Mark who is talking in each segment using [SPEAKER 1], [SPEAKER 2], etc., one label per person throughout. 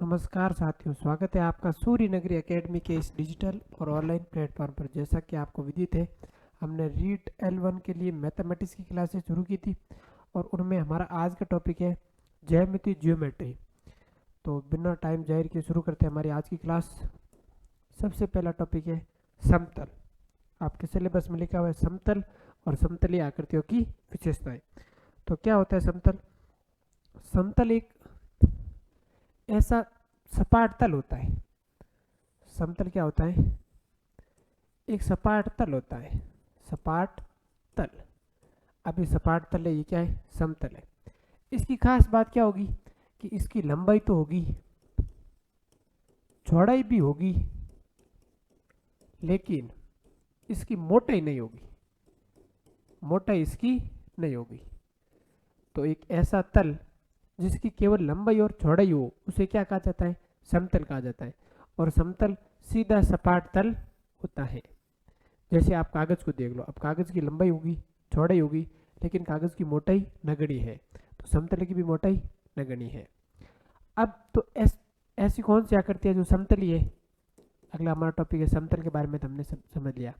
[SPEAKER 1] नमस्कार साथियों, स्वागत है आपका सूर्य नगरी एकेडमी के इस डिजिटल और ऑनलाइन प्लेटफॉर्म पर। जैसा कि आपको विदित है, हमने रीट L1 के लिए मैथमेटिक्स की क्लासेस शुरू की थी और उनमें हमारा आज का टॉपिक है ज्यामिति ज्योमेट्री। तो बिना टाइम जाहिर किए शुरू करते हैं हमारी आज की क्लास। सबसे पहला टॉपिक है समतल। आपके सिलेबस में लिखा हुआ है समतल और समतलीय आकृतियों की विशेषताएं। तो क्या होता है समतल? समतल एक ऐसा सपाट तल होता है। समतल क्या होता है? एक सपाट तल होता है। सपाट तल। अब ये सपाट तल है, ये क्या है? समतल है। इसकी खास बात क्या होगी कि इसकी लंबाई तो होगी, चौड़ाई भी होगी, लेकिन इसकी मोटाई नहीं होगी। मोटाई इसकी नहीं होगी। तो एक ऐसा तल जिसकी केवल लंबाई और चौड़ाई हो, उसे क्या कहा जाता है? समतल कहा जाता है। और समतल सीधा सपाट तल होता है। जैसे आप कागज को देख लो, अब कागज की लंबाई होगी, चौड़ाई होगी, लेकिन कागज की मोटाई नगण्य है। तो समतल की भी मोटाई नगण्य है। अब तो ऐसी कौन सी आकृति है जो समतलीय है? अगला हमारा टॉपिक है समतल के बारे में। तो हमने समझ लिया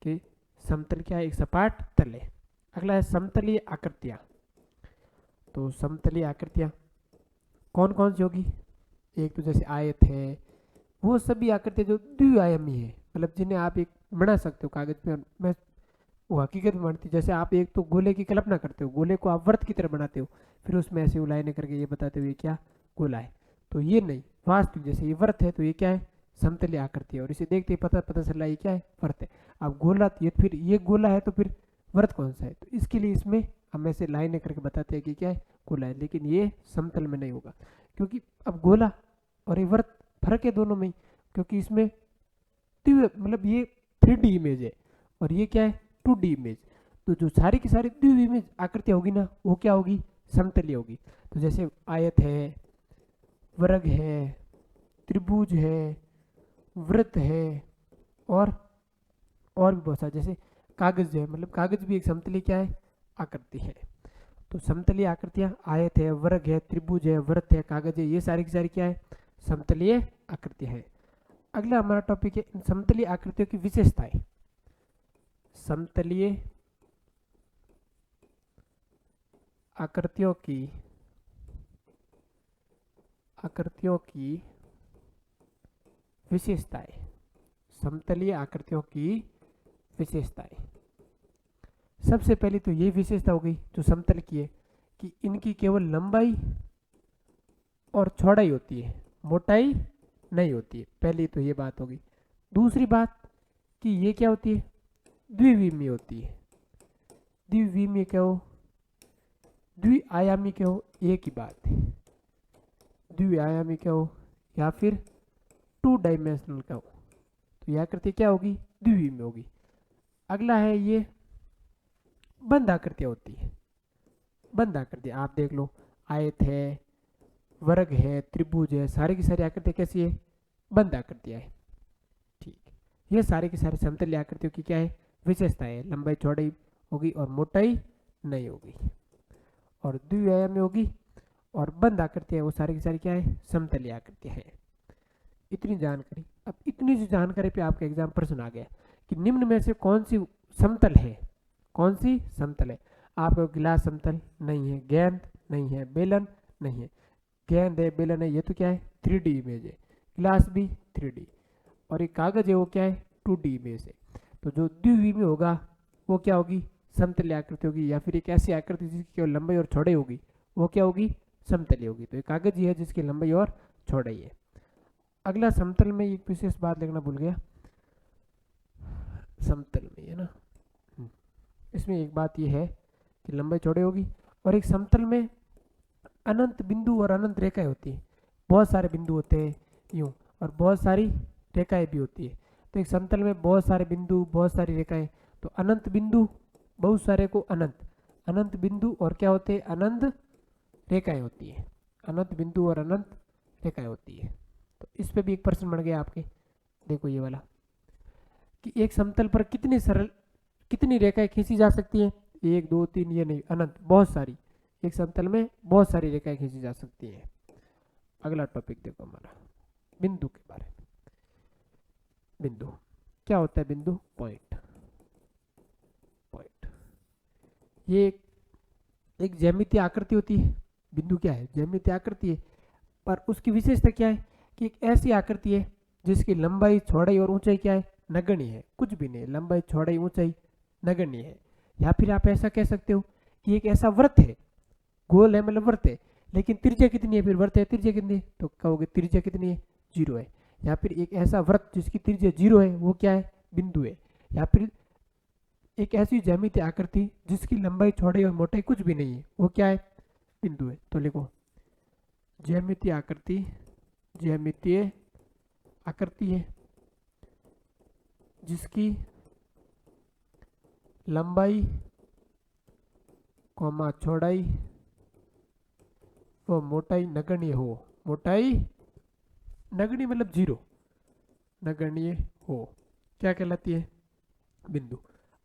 [SPEAKER 1] कि समतल क्या है? एक सपाट तल है। अगला है समतलीय आकृतियां। तो समतलीय आकृतियां कौन कौन सी होगी? एक तो जैसे आयत है, वो सभी आकृतियां जो द्विआयामी है, मतलब जिन्हें आप एक बना सकते हो कागज पे। मैं वो हकीकत में बनती है। जैसे आप एक तो गोले की कल्पना करते हो, गोले को आप वृत्त की तरह बनाते हो, फिर उसमें ऐसे लाइनें करके ये बताते हो ये क्या गोला है। तो ये नहीं, वास्तविक जैसे ये वृत्त है तो ये क्या है? समतलीय आकृति है। और इसे देखते ही पता पता चल रहा है ये क्या है? वृत्त है। अब गोला ये, फिर ये गोला है तो फिर वृत्त कौन सा है? तो इसके लिए इसमें हम ऐसे लाइनें करके बताते हैं कि क्या है? गोला है। लेकिन ये समतल में नहीं होगा, क्योंकि अब गोला और ये वृत्त फर्क है दोनों में ही। क्योंकि इसमें मतलब ये 3D इमेज है और ये क्या है? 2D image. तो जो सारी की सारी द्वि इमेज आकृतियां होगी ना, वो क्या होगी? समतलीय होगी। तो जैसे आयत है, वर्ग है, त्रिभुज है, वृत्त है, और और भी बहुत सारे, जैसे कागज है, मतलब कागज भी एक समतलीय क्या है? आकृति है। तो समतलीय आकृतियां आयत है, वर्ग है, त्रिभुज है, वृत्त है, कागज है, ये सारी की सारी क्या है? समतलीय आकृतियां है। अगला हमारा टॉपिक है इन समतलीय आकृतियों की विशेषताएं। समतलीय आकृतियों की विशेषताएं। समतलीय आकृतियों की विशेषताएं। सबसे पहली तो ये विशेषता हो गई जो समतल की है, कि इनकी केवल लंबाई और चौड़ाई होती है, मोटाई नहीं होती है। पहली तो ये बात होगी। दूसरी बात कि ये क्या होती है? द्विविमीय होती है। द्विविमीय क्या हो? द्विआयामी क्या हो? एक ही बात है। द्विआयामी क्या हो या फिर 2 डायमेंशनल क्या हो? तो यह आकृति क्या होगी? द्विविमीय होगी। अगला है ये बंद आकृतियां होती है। बंद आकृति आप देख लो, आयत है, वर्ग है, त्रिभुज है, सारी की सारी आकृतियां कैसी है? बंद आकृतियां है। ठीक। ये सारी की सारी समतलीय आकृतियों की क्या है? विशेषता है। लंबाई चौड़ाई होगी और मोटाई नहीं होगी, और द्विआयामी होगी। और बंद आकृतियां वो सारी की सारी क्या है? समतलीय आकृतियां है। इतनी जानकारी। अब इतनी सी जानकारी पे आपका एग्जाम प्रश्न आ गया कि निम्न में से कौन सी समतल है? कौन सी समतल है? आपका गिलास समतल नहीं है, गेंद नहीं है, बेलन नहीं है। गेंद है, बेलन है, ये तो क्या है? 3D इमेज है। गिलास भी 3D, और एक कागज है वो क्या है? 2D इमेज है। तो जो द्विविमीय में होगा वो क्या होगी? समतलीय आकृति होगी। या फिर एक ऐसी आकृति जिसकी केवल लंबाई और चौड़ाई होगी, वो क्या होगी? समतलीय होगी। तो एक कागज ही है जिसकी लंबाई और चौड़ाई है। अगला समतल में एक विशेष बात लिखना भूल गया। समतल में है ना, इसमें एक बात यह है कि लंबाई चौड़ाई होगी, और एक समतल में अनंत बिंदु और अनंत रेखाएं होती हैं। बहुत सारे बिंदु होते हैं यूं, और बहुत सारी रेखाएं भी होती है। तो एक समतल में बहुत सारे बिंदु, बहुत सारी रेखाएं। तो अनंत बिंदु, बहुत सारे को अनंत, अनंत बिंदु और क्या होते हैं? अनंत रेखाएं होती है। अनंत बिंदु और अनंत रेखाएं होती है। तो इस पे भी एक प्रश्न बन गया आपके। देखो ये वाला, कि एक समतल पर कितनी रेखाएं खींची जा सकती हैं? एक, दो, तीन, ये नहीं, अनंत, बहुत सारी। एक समतल में बहुत सारी रेखाएं खींची जा सकती हैं। अगला टॉपिक देखो हमारा बिंदु के बारे में। बिंदु क्या होता है? बिंदु पॉइंट। पॉइंट ये एक ज्यामितीय आकृति होती है। बिंदु क्या है? ज्यामितीय आकृति है, पर उसकी विशेषता क्या है कि एक ऐसी आकृति है जिसकी लंबाई, चौड़ाई और ऊंचाई क्या है? नगण्य है, कुछ भी नहीं, लंबाई, चौड़ाई, ऊंचाई नगण्य है। या फिर आप ऐसा कह सकते हो कि एक ऐसा वृत्त है, गोल है मतलब वृत्त है, लेकिन त्रिज्या कितनी है? फिर वृत्त है, त्रिज्या कितनी है? तो कहोगे त्रिज्या कितनी है? 0 है। या फिर एक ऐसा वृत्त जिसकी त्रिज्या 0 है, वो क्या है? बिंदु है। या फिर एक ऐसी ज्यामितीय आकृति जिसकी लंबाई, चौड़ाई और मोटाई कुछ भी नहीं है, वो क्या है? बिंदु है। तो लिखो ज्यामितीय आकृति, ज्यामितीय आकृति है जिसकी लंबाई, चौड़ाई व मोटाई नगण्य हो। मोटाई नगण्य मतलब 0, नगण्य हो, क्या कहलाती है? बिंदु।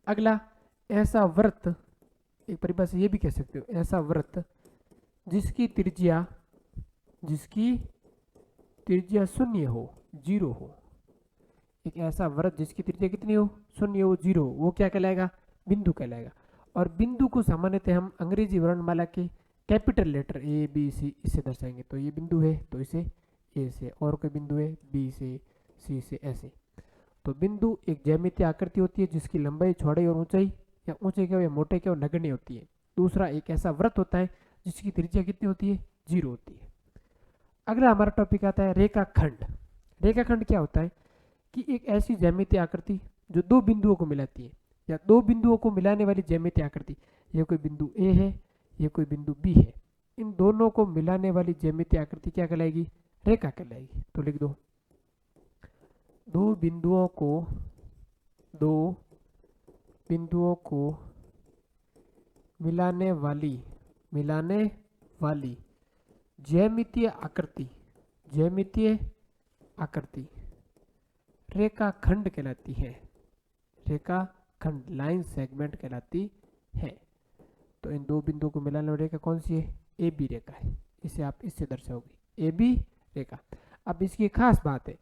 [SPEAKER 1] अगला, ऐसा वृत्त, एक परिभाषा ये भी कह सकते हो, ऐसा वृत्त जिसकी त्रिज्या 0 हो, 0 हो। एक ऐसा वृत्त जिसकी त्रिज्या कितनी हो? 0 हो, 0 हो, वो क्या कहलाएगा? बिंदु कहलाएगा। और बिंदु को सामान्यतः हम अंग्रेजी वर्णमाला के capital letter A B C इससे दर्शाएंगे। तो ये बिंदु है तो इसे ए से, और कोई बिंदु है बी से, सी से, ऐसे। तो बिंदु एक ज्यामितीय आकृति होती है जिसकी लंबाई, चौड़ाई और ऊंचाई, या ऊंचाई क्या हो या मोटाई क्या हो, नगण्य होती है। दूसरा, एक ऐसा वृत्त होता है जिसकी त्रिज्या कितनी होती है? 0 होती है। अगला हमारा टॉपिक आता है रेखाखंड। रेखाखंड क्या होता है कि एक ऐसी ज्यामितीय आकृति जो दो बिंदुओं को मिलाती है, या दो बिंदुओं को मिलाने वाली ज्यामितीय आकृति। ये कोई बिंदु ए है, ये कोई बिंदु बी है, इन दोनों को मिलाने वाली ज्यामितीय आकृति क्या कहलाएगी? रेखा कहलाएगी। तो लिख दो दो बिंदुओं को मिलाने वाली ज्यामितीय आकृति रेखाखंड कहलाती है। रेखाखंड, लाइन सेगमेंट कहलाती है। तो इन दो बिंदुओं को मिलाने वाली रेखा कौन सी है? ए बी रेखा है। इसे आप इससे दर्शाओगे, ए बी रेखा। अब इसकी खास बात है,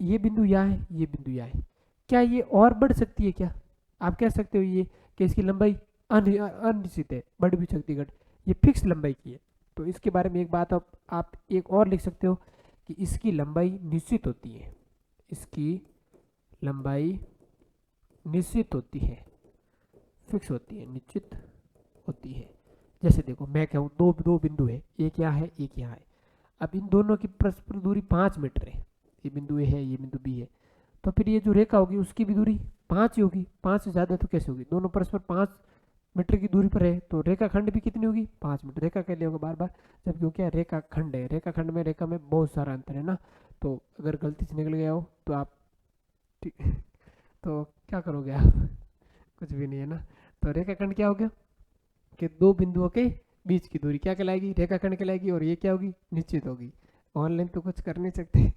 [SPEAKER 1] ये बिंदु यहाँ है, ये बिंदु यहाँ है, क्या ये और बढ़ सकती है? क्या आप कह सकते हो ये कि इसकी लंबाई अनिश्चित है, बढ़ भी सकती है, घट, ये फिक्स लंबाई की है। तो इसके बारे में एक बात आप एक और लिख सकते हो कि इसकी लंबाई निश्चित होती है। इसकी लंबाई निश्चित होती है, फिक्स होती है, निश्चित होती है। जैसे देखो, मैं कहूँ दो बिंदु है, एक यहाँ है, एक यहाँ है। अब इन दोनों की परस्पर दूरी 5 मीटर है। ये बिंदु ए है, ये बिंदु बी है। तो फिर ये जो रेखा होगी उसकी भी दूरी 5 ही होगी। 5 से ज़्यादा तो कैसे होगी? दोनों परस्पर 5 मीटर की दूरी पर है, तो रेखाखंड भी कितनी होगी? 5 मीटर। रेखा कह लिया होगा बार बार, जबकि क्या रेखाखंड है। रेखाखंड में, रेखा में बहुत सारा अंतर है ना। तो अगर गलती से निकल गया हो तो आप तो क्या करोगे आप? कुछ भी नहीं है ना। तो रेखाखंड क्या हो गया कि दो बिंदुओं के बीच की दूरी क्या कहलाएगी? रेखाखंड कहलाएगी। और ये क्या होगी? निश्चित होगी। ऑनलाइन तो कुछ कर नहीं सकते,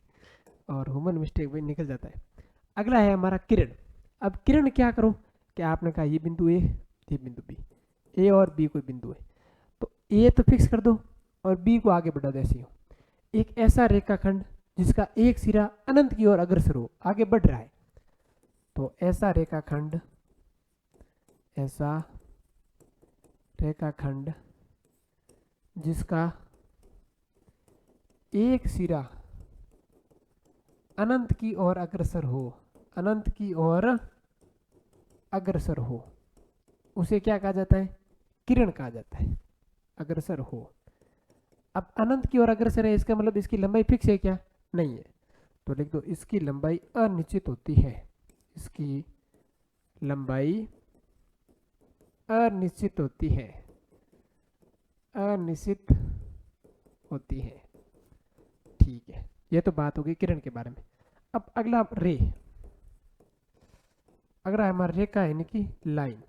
[SPEAKER 1] और ह्यूमन मिस्टेक भी निकल जाता है। अगला है हमारा किरण। अब किरण क्या करो कि आपने कहा ये बिंदु ए, ये बिंदु बी, ए और बी कोई बिंदु है, तो ए तो फिक्स कर दो और बी को आगे बढ़ा दो। ऐसे हो एक ऐसा रेखाखंड जिसका एक सिरा अनंत की ओर अग्रसर हो, आगे बढ़ रहा है। तो ऐसा रेखाखंड जिसका एक सिरा अनंत की ओर अग्रसर हो, उसे क्या कहा जाता है? किरण कहा जाता है। अग्रसर हो। अब अनंत की ओर अग्रसर है, इसका मतलब इसकी लंबाई फिक्स है क्या? नहीं है। तो लिख दो इसकी लंबाई अनिश्चित होती है। इसकी लंबाई अनिश्चित होती है। ठीक है, ये तो बात होगी किरण के बारे में। अब अगला अगला हमारा रेखा यानी कि लाइन।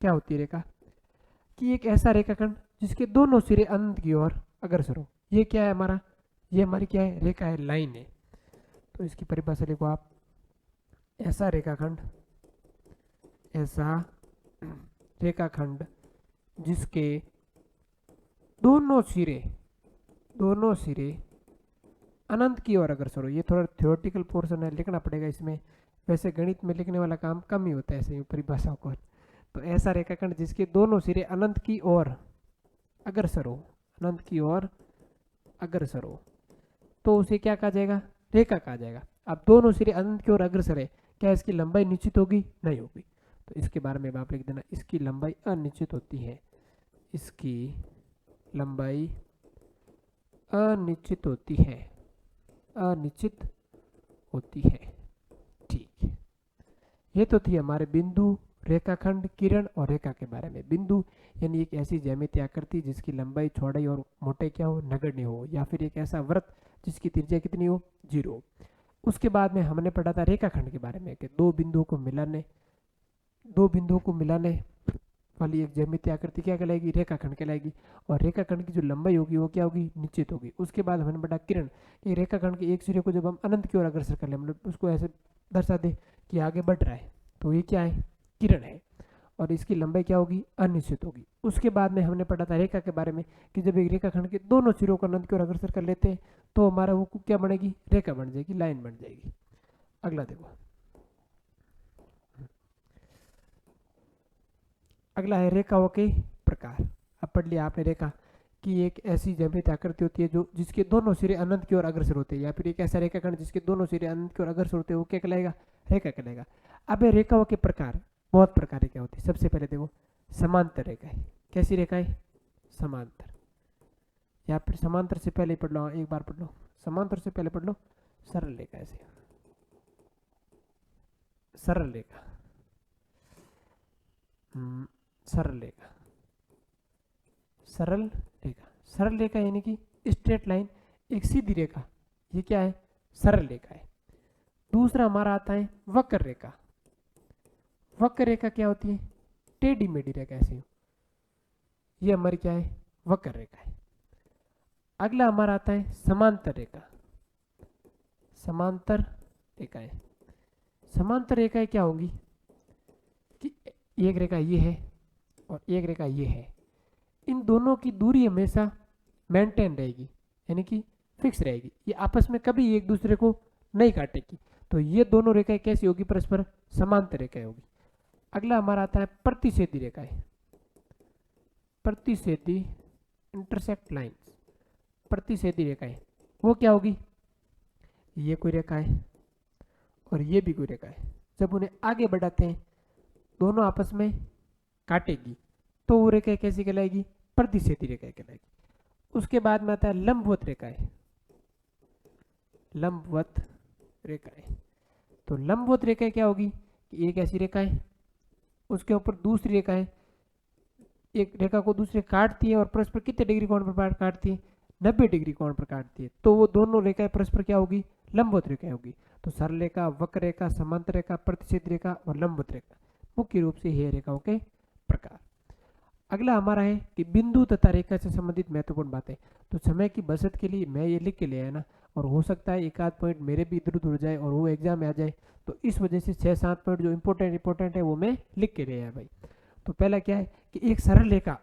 [SPEAKER 1] क्या होती है रेखा? कि एक ऐसा रेखाखंड जिसके दोनों सिरे अनंत की ओर अग्रसर हो। ये क्या है हमारा? ये हमारी क्या है? रेखा है, लाइन है। तो इसकी परिभाषा लिखो आप, ऐसा रेखाखंड जिसके दोनों सिरे दोनों सिरे अनंत की ओर अग्रसर हो। ये थोड़ा थ्योरेटिकल पोर्शन है, लिखना पड़ेगा इसमें। वैसे गणित में लिखने वाला काम कम ही होता है ऐसे परिभाषाओं को। तो ऐसा रेखाखंड जिसके दोनों सिरे अनंत की ओर अग्रसर हो, अनंत की ओर अग्रसर हो, तो उसे क्या कहा जाएगा? रेखा कहा जाएगा। अब दोनों सिरे अनंत की ओर अग्रसर है, क्या इसकी लंबाई निश्चित होगी? नहीं होगी। तो इसके बारे में आप लिख देना, इसकी लंबाई अनिश्चित होती है। इसकी लंबाई अनिश्चित होती है, अनिश्चित होती है। ठीक, ये तो थी हमारे बिंदु, रेखाखंड, किरण और रेखा के बारे में। बिंदु यानी एक ऐसी ज्यामितीय आकृति जिसकी लंबाई, चौड़ाई और मोटाई क्या हो? नगण्य हो, या फिर एक ऐसा वृत्त जिसकी त्रिज्या कितनी हो? 0। उसके बाद में हमने पढ़ा था रेखाखंड के बारे में कि दो बिंदुओं को मिलाने वाली एक ज्यामितीय आकृति क्या कहलाएगी? रेखाखंड कहलाएगी। और रेखाखंड की जो लंबाई होगी वो क्या होगी? निश्चित होगी। उसके बाद हमने पढ़ा किरण, कि रेखाखंड के एक सिरे को जब हम अनंत की ओर अग्रसर कर ले, मतलब उसको ऐसे दर्शा दे कि आगे बढ़ रहा है, तो ये क्या है? किरण है। और इसकी लंबाई क्या होगी? अनिश्चित होगी। उसके बाद में हमने पढ़ा था रेखा के बारे में, कि जब एक रेखाखंड के दोनों सिरों को अनंत की ओर अग्रसर कर लेते हैं तो हमारा वो क्या बनेगी? रेखा बन जाएगी, लाइन बन जाएगी। अगला देखो, अगला है रेखाओं के प्रकार। अब पढ़ लिया आपने रेखा कि एक ऐसी ज्यामितीय आकृति होती है जो जिसके दोनों सिरे अनंत की ओर अग्रसर होते हैं, या फिर एक ऐसा रेखाखंड जिसके दोनों सिरे अनंत की ओर अग्रसर होते हैं, वो क्या कहलाएगा? रेखा कहलाएगा। अब ये रेखाओं के प्रकार, बहुत प्रकार की क्या होती है। सबसे पहले देखो, समांतर रेखाएं। कैसी रेखाएं? समांतर। या फिर समांतर से पहले पढ़ लो, एक बार पढ़ लो, समांतर से पहले पढ़ लो सरल रेखा। ऐसे सरल रेखा, सरल रेखा, सरल रेखा। सरल रेखा यानी कि स्ट्रेट लाइन, एक सीधी रेखा, ये क्या है? सरल रेखा है। दूसरा हमारा आता है वक्र रेखा। वक्र रेखा क्या होती है? टेढ़ी मेढ़ी रेखा ऐसी, ये हमारी क्या है? वक्र रेखा है। अगला हमारा आता है समांतर रेखा। समांतर रेखाएं, समांतर रेखाएं क्या होंगी कि एक रेखा ये है और एक रेखा ये है, इन दोनों की दूरी हमेशा मेंटेन रहेगी, यानी कि फिक्स रहेगी, ये आपस में कभी एक दूसरे को नहीं काटेगी। तो ये दोनों रेखाएं कैसी होगी? परस्पर समांतर रेखाएं होगी। अगला हमारा आता है प्रतिच्छेदी रेखाएं। प्रतिच्छेदी, इंटरसेक्ट लाइंस, प्रतिच्छेदी रेखाएं, वो क्या होगी? ये कोई रेखा है और ये भी कोई रेखा है, जब उन्हें आगे बढ़ाते हैं दोनों आपस में काटेगी, तो वो रेखा कैसी कहलाएगी? प्रतिच्छेदी रेखा कहलाएगी। उसके बाद में आता है लंबवत रेखाएं। लंबवत रेखाएं, तो लंबवत रेखाएं क्या होगी कि एक ऐसी रेखा है, उसके ऊपर दूसरी रेखा है, एक रेखा को दूसरे काटती है और परस्पर कितने डिग्री कोण पर काटती है? 90 डिग्री कोण पर काटती है। तो वो दोनों रेखाएं परस्पर क्या होगी? लंबवत रेखाएं होगी। तो सरल रेखा, वक्र रेखा, समांतर रेखा, प्रतिच्छेद रेखा और लंबवत रेखा, मुख्य रूप से ये रेखाओं के प्रकार। अगला हमारा है कि बिंदु तथा रेखा से संबंधित महत्वपूर्ण बातें। तो समय की बचत के लिए मैं ये लिख के ले आया ना, और हो सकता है एक आध पॉइंट मेरे भी इधर उधर हो जाए और वो एग्जाम में आ जाए, तो इस वजह से 6-7 पॉइंट जो इंपॉर्टेंट है वो मैं लिख के ले आया भाई। तो पहला क्या है कि एक सरल रेखा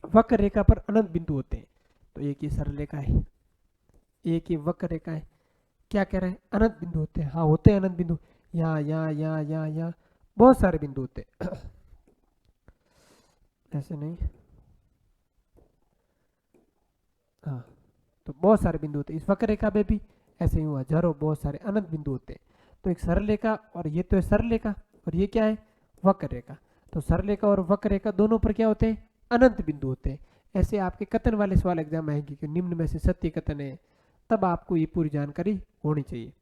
[SPEAKER 1] वक्र रेखा पर अनंत बिंदु होते हैं। तो एक ये सरल रेखा है, एक ये वक्र रेखा है, क्या कह रहे हैं? अनंत बिंदु होते हैं। हाँ, होते हैं अनंत बिंदु, यहाँ यहाँ यहाँ यहाँ यहाँ बहुत सारे बिंदु होते हैं ऐसे नहीं, हाँ, तो बहुत सारे बिंदु होते हैं। इस वक्र रेखा में भी ऐसे ही हुआ, हजारों बहुत सारे अनंत बिंदु होते हैं। तो एक सरल रेखा, और ये तो है सरल रेखा, और ये क्या है? वक्र रेखा। तो सरल रेखा और वक्र रेखा दोनों पर क्या होते हैं? अनंत बिंदु होते हैं। ऐसे आपके कथन वाले सवाल एग्जाम आएंगे कि निम्न में से सत्य कथन है, तब आपको ये पूरी जानकारी होनी चाहिए।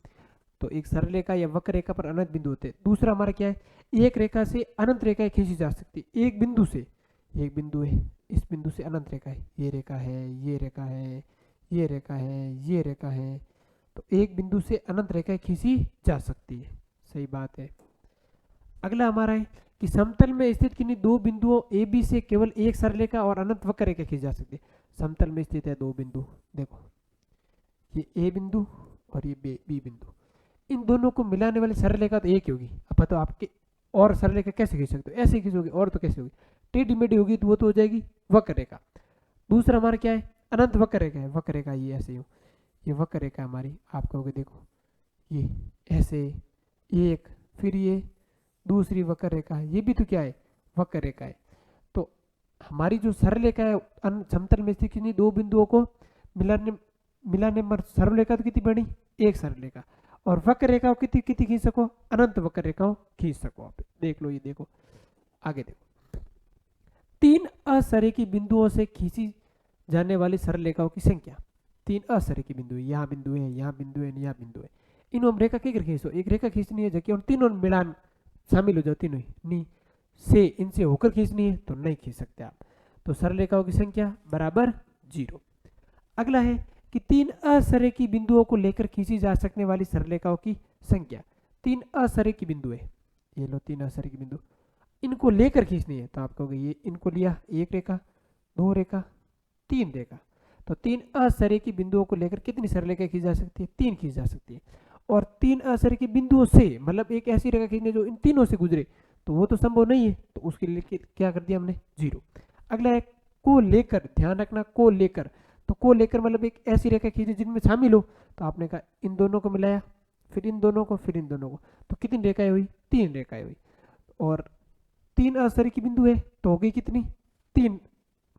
[SPEAKER 1] तो एक सरल रेखा या वक्र रेखा पर अनंत बिंदु होते हैं। दूसरा हमारा क्या है? एक रेखा से अनंत रेखाएं खींची जा सकती है। एक बिंदु से, एक बिंदु है, इस बिंदु से अनंत रेखा है, ये रेखा है, ये रेखा है, ये रेखा है, ये रेखा है, तो एक बिंदु से अनंत रेखाएं खींची जा सकती है। सही बात है। अगला हमारा है कि समतल में स्थित किन्हीं दो बिंदुओं ए बी से केवल एक सरल रेखा और अनंत वक्र रेखा खींची जा सकती है। समतल में स्थित है दो बिंदु, देखो ये ए बिंदु और ये बी बिंदु, इन दोनों को मिलाने वाली सरल रेखा तो एक ही होगी। अब तो आपके और सरल रेखा कैसे खींच सकते हो? ऐसे खींचोगे, और तो कैसे होगी? टेढ़ी मेढ़ी होगी तो वो तो हो जाएगी वक्र रेखा। दूसरा हमारा क्या है? अनंत वक्र रेखा है, वक्र रेखा ये ऐसे हो, ये वक्र रेखा हमारी। आप कहोगे देखो ये ऐसे एक, फिर ये दूसरी वक्र रेखा है, ये भी तो क्या है, वक्र रेखा है। तो हमारी जो सरल रेखा है समतल में स्थित किन्हीं दो बिंदुओं को मिलाने मिलाने पर सरल रेखा तो कितनी बनी, एक सरल रेखा, और वक्र रेखा कितनी कितनी खींच सको, अनंत वक्र रेखाओं खींच सको। आप देख लो, ये देखो आगे देखो, तीन असरेखी बिंदुओं से खींची जाने वाली सरल रेखाओं की संख्या। तीन असरेखी बिंदु है, यहाँ बिंदु है, यहाँ बिंदु है, यहाँ बिंदु है, इन्हों हम रेखा क्या खींचो, एक रेखा खींचनी है जबकि तीनों मिलान शामिल हो जाओ, तीनों ही नहीं से इनसे होकर खींचनी है तो नहीं खींच सकते आप। तो सरल रेखाओं की संख्या बराबर 0। अगला है कि तीन असरेखी बिंदुओं को लेकर खींची जा सकने वाली सरल रेखाओं की संख्या। तीन असरेखी बिंदु है, ये लो तीन असरेखी बिंदु, इनको लेकर खींचनी है तो आप कहोगे ये इनको लिया, एक रेखा, दो रेखा, तीन रेखा। तो तीन असरेखी बिंदुओं को लेकर कितनी सरल रेखा खींची जा सकती है, तीन खींची जा सकती है। और तीन असरेखी बिंदुओं से मतलब एक ऐसी रेखा खींचनी जो इन तीनों से गुजरे, तो वो तो संभव नहीं है, तो उसके लिए क्या कर दिया हमने, 0। अगला है को लेकर, ध्यान रखना को लेकर, तो को लेकर मतलब एक ऐसी रेखा खींची जिनमें शामिल हो, तो आपने कहा इन दोनों को मिलाया, फिर इन दोनों को, फिर इन दोनों को, तो कितनी रेखाएं हुई, तीन रेखाएं हुई। और तीन असरेखी बिंदु है तो हो गई कितनी, तीन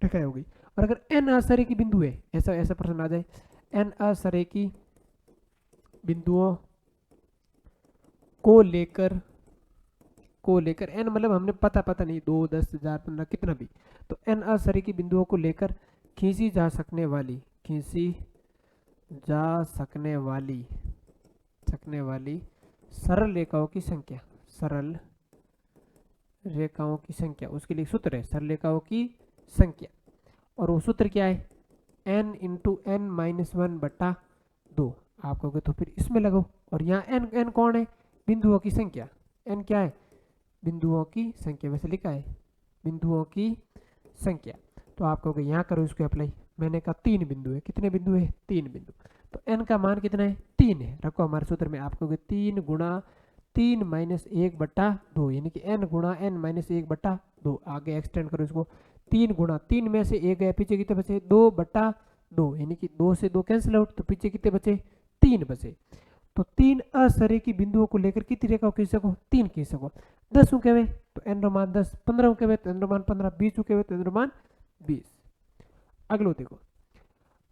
[SPEAKER 1] रेखाएं हो गई। और अगर एन असरेखी बिंदु है, ऐसा ऐसा प्रश्न आ जाए, एन असरेखी बिंदुओं को लेकर एन मतलब हमने पता नहीं 2 10 1000 15 कितना भी, तो एन असरेखी बिंदुओं को लेकर खींची जा सकने वाली सरल रेखाओं की संख्या, सरल रेखाओं की संख्या, उसके लिए सूत्र है सरल रेखाओं की संख्या। और वो सूत्र क्या है, n इंटू एन माइनस 1/2। आप कहोगे तो फिर इसमें लगाओ, और यहाँ n कौन है, बिंदुओं की संख्या, n क्या है, बिंदुओं की संख्या, वैसे लिखा है बिंदुओं की संख्या। तो आप कहोगे यहाँ करो इसको अप्लाई, मैंने कहा 3 बिंदु है, कितने बिंदु है, 3 बिंदु, तो n का मान कितना है, 3 है, रखो हमारे सूत्र में। आप कहोगे 3 गुणा 3 माइनस 1/2, यानी कि n गुणा n माइनस 1/2। आगे एक्सटेंड करो इसको, 3 गुणा 3 में से 1 गया, पीछे कितने बचे, 2/2, यानी कि 2 से 2 कैंसिल आउट, तो पीछे कितने बचे, 3 बचे। तो तीन असरेखी बिंदुओं को लेकर कितनी रेखा खींच सको, 3 खींच सको। 10 के वे तो n रो मान 10, 15 के वे तो n रो मान 15, 20 के वे तो n रो मान 20। अगलो देखो,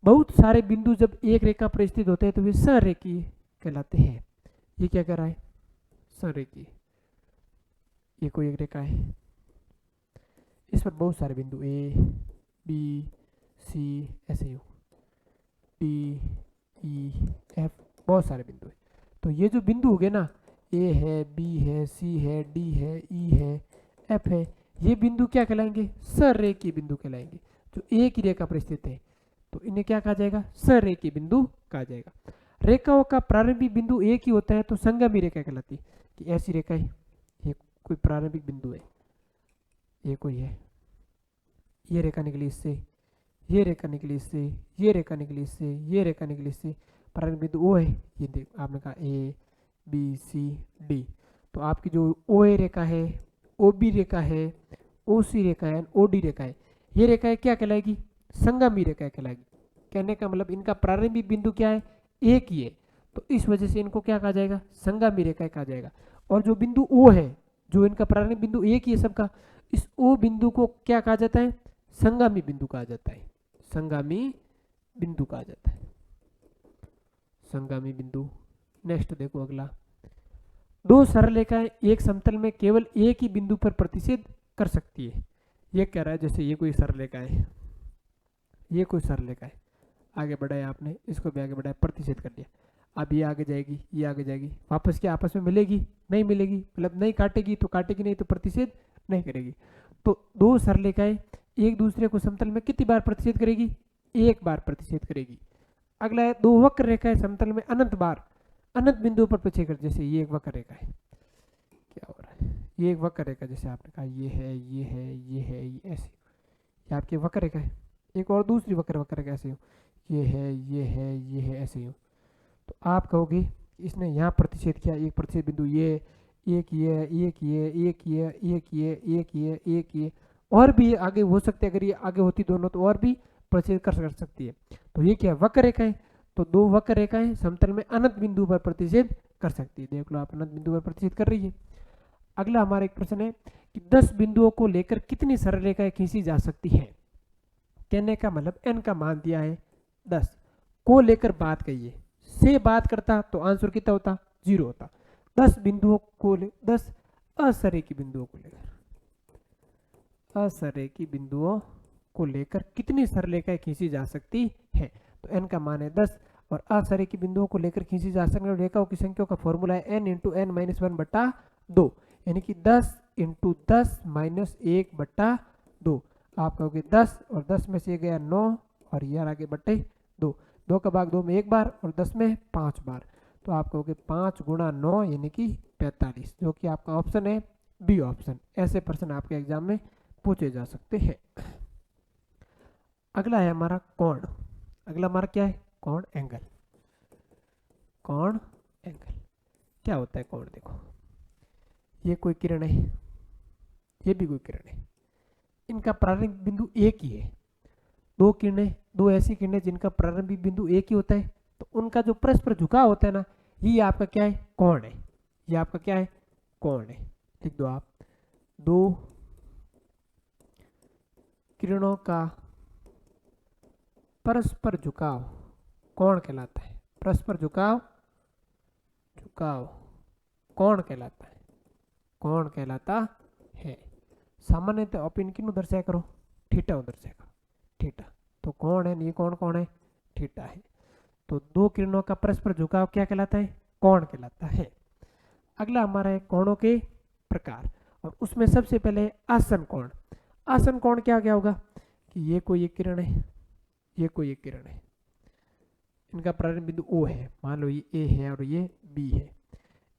[SPEAKER 1] बहुत सारे बिंदु जब एक रेखा पर स्थित होते हैं तो वे संरेखीय कहलाते हैं। ये क्या कह रहा है, संरेखीय, ये कोई एक रेखा है, इस पर बहुत सारे बिंदु ए बी सी ऐसे ही डी ई एफ, बहुत सारे बिंदु है। तो ये जो बिंदु हो गए ना, ए है, बी है, सी है, डी है, ई है, एफ है, ये बिंदु क्या कहलाएंगे, संरेखीय बिंदु कहलाएंगे, जो एक ही रेखा पर स्थित है। तो इन्हें क्या कहा जाएगा, संरेखीय बिंदु कहा जाएगा। रेखाओं का प्रारंभिक बिंदु एक ही होता है तो संगमी रेखा कहलाती है। कि ऐसी रेखा है, ये कोई प्रारंभिक बिंदु है, ये कोई है, ये रेखा निकली इससे, ये रेखा निकली इससे, ये रेखा निकली इससे, ये रेखा निकली इससे, प्रारंभिक बिंदु ओ है, ये देख आपने कहा ए बी सी डी। तो आपकी जो ओ ए रेखा है, ओ बी रेखा है, ओ सी रेखा है, ओ डी रेखा है, ये रेखा क्या कहलाएगी, संगमी रेखा कहलाएगी। कहने का मतलब इनका प्रारंभिक बिंदु क्या है, एक ही है, तो इस वजह से इनको क्या कहा जाएगा, संगमी रेखा कहा जाएगा। और जो बिंदु ओ है, जो इनका प्रारंभिक बिंदु एक ही है सबका, इस ओ बिंदु को क्या कहा जाता है, संगामी बिंदु कहा जाता है, संगामी बिंदु कहा जाता है, संगामी बिंदु। नेक्स्ट देखो अगला, दो सरल रेखाएं एक समतल में केवल एक ही बिंदु पर प्रतिच्छेद कर सकती है। ये कह रहा है जैसे ये कोई सरल रेखा है, ये कोई सरल रेखा है, आगे बढ़ाया आपने, इसको भी आगे बढ़ाया, प्रतिच्छेद कर दिया, अब ये आगे जाएगी, ये आगे जाएगी, वापस क्या आपस में मिलेगी, नहीं मिलेगी, मतलब नहीं काटेगी तो काटेगी, नहीं तो प्रतिच्छेद नहीं करेगी। तो दो सरल रेखाएं एक दूसरे को समतल में कितनी बार प्रतिच्छेद करेगी, एक बार प्रतिच्छेद करेगी। अगला है दो वक्र रेखाएं समतल में अनंत बार अनंत बिंदु पर प्रतिच्छेद कर, जैसे ये एक वक्र रेखा है, क्या हो रहा है, ये एक वक्र रेखा, जैसे आपने कहा ये है, ये है, ये है, ये ऐसे, ये आपकी वक्र रेखा है। एक और दूसरी वक्र रेखा ऐसे हो, ये है, ये है, ये है, ऐसे हो। तो आप कहोगे इसने यहाँ प्रतिच्छेद किया, एक प्रतिच्छेद बिंदु ये, एक ये, एक ये, एक ये, एक ये, एक ये, एक ये, और भी आगे हो सकते, अगर ये आगे होती दोनों तो और भी प्रतिच्छेद कर सकती है। तो ये क्या वक्र रेखा है, तो दो वक्र रेखाएं समतल में अनंत बिंदु पर प्रतिच्छेद कर सकती है। देख लो आप, अनंत बिंदु पर प्रतिच्छेद कर रही है। अगला हमारा एक प्रश्न है कि 10 बिंदुओं को लेकर कितनी सरल रेखाएं खींची जा सकती है। कहने का मतलब n का मान दिया है 10, को लेकर बात कहिए, से बात करता तो आंसर कितना होता, 0 होता। 10 बिंदुओं को 10 असरेखी बिंदुओं को लेकर, असरेखी बिंदुओं को लेकर कितनी सरल रेखाएं खींची जा सकती है। तो n का मान है 10 और असरेखी बिंदुओं को लेकर खींची जा सकने वाली रेखाओं की संख्या का फॉर्मूला है n इंटू n माइनस 1/2, यानी कि 10 इंटू 10 माइनस 1/2। आप कहोगे 10 और 10 में से गया 9 और ये आगे बटे 2, 2 का भाग 2 में 1 बार और 10 में 5 बार। तो आप कहोगे 5 गुणा 9 यानी कि 45, जो कि आपका ऑप्शन है बी ऑप्शन। ऐसे प्रश्न आपके एग्जाम में पूछे जा सकते हैं। अगला है हमारा कोण। अगला हमारा क्या है, कोण एंगल। कोण एंगल क्या होता है कोण, देखो ये कोई किरण है, ये भी कोई किरण है, इनका प्रारंभिक बिंदु एक ही है। दो किरणें, दो ऐसी किरणें जिनका प्रारंभिक बिंदु एक ही होता है, तो उनका जो परस्पर झुकाव होता है ना, ये आपका क्या है, कोण है। ये आपका क्या है, कोण है। लिख दो आप, दो किरणों का परस्पर झुकाव कोण कहलाता है। परस्पर झुकाव, झुकाव कोण कहलाता है, कोण कहलाता है। सामान्यतः आप इनकी दर्शाया करो, थीटा दर्शाया करो, थीटा। तो कौन है, ये कौन है, थीटा है। तो दो किरणों का परस्पर झुकाव क्या कहलाता है, कोण कहलाता है। अगला हमारा है कोणों के प्रकार, और उसमें सबसे पहले आसन कोण। आसन कोण क्या क्या होगा कि ये कोई एक किरण है, ये कोई एक किरण है, इनका प्रारंभ बिंदु O है, मान लो ये A है और ये B है।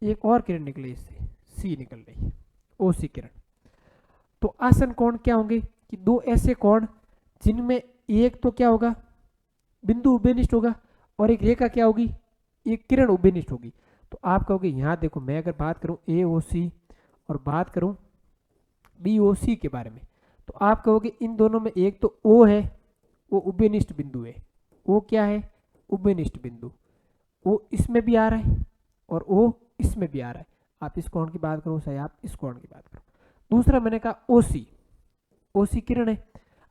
[SPEAKER 1] एक और किरण निकले इससे, C निकल रही है, OC किरण। तो आसन कोण क्या होंगे कि दो ऐसे कोण जिनमें एक तो क्या होगा, बिंदु उभयनिष्ठ होगा, और एक रेखा क्या होगी, एक किरण उभयनिष्ठ होगी। तो आप कहोगे यहाँ देखो, मैं अगर बात करूं AOC और बात करूं BOC के बारे में, तो आप कहोगे इन दोनों में एक तो O है, वो उभयनिष्ठ बिंदु है। O क्या है, उभयनिष्ठ बिंदु। O इसमें भी आ रहा है और O इसमें भी आ रहा है। आप इस कोण की बात करो चाहे आप इस कोण की बात करो। दूसरा मैंने कहा OC, OC किरण है।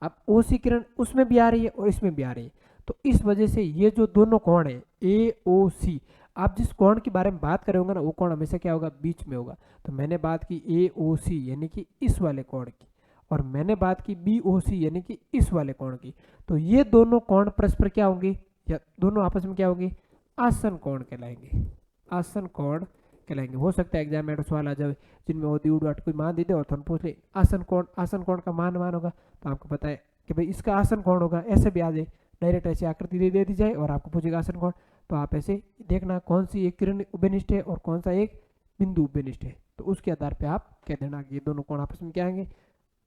[SPEAKER 1] अब OC किरण उसमें भी आ रही है और इसमें भी आ रही है। तो इस वजह से ये जो दोनों कोण है AOC, आप जिस कोण के बारे में बात कर रहे होंगे ना, वो कोण हमेशा क्या होगा, बीच में होगा। तो मैंने बात की AOC यानी कि इस वाले कोण की, और मैंने बात की BOC यानी कि इस वाले कोण की। तो ये दोनों कोण परस्पर क्या होंगे, या दोनों आपस में क्या होंगे, आसन कोण कहलाएंगे, आसन कोण कहलाएंगे। हो सकता है एग्जाम में सवाल आ जाए जिनमें वो डी डॉट कोई मान दे दे और तुम पूछ ले आसन कोण का मान होगा, तो आपको पता है कि भाई इसका आसन कोण होगा। ऐसे भी आ जाए, डायरेक्ट ऐसी आकृति दे दी जाए और आपको पूछेगा आसन कोण, तो आप ऐसे देखना कौन सी एक किरण उभयनिष्ठ है और कौन सा एक बिंदु उभयनिष्ठ है। तो उसके आधार पर आप कह देना कि ये दोनों कोण आपस में क्या आएंगे,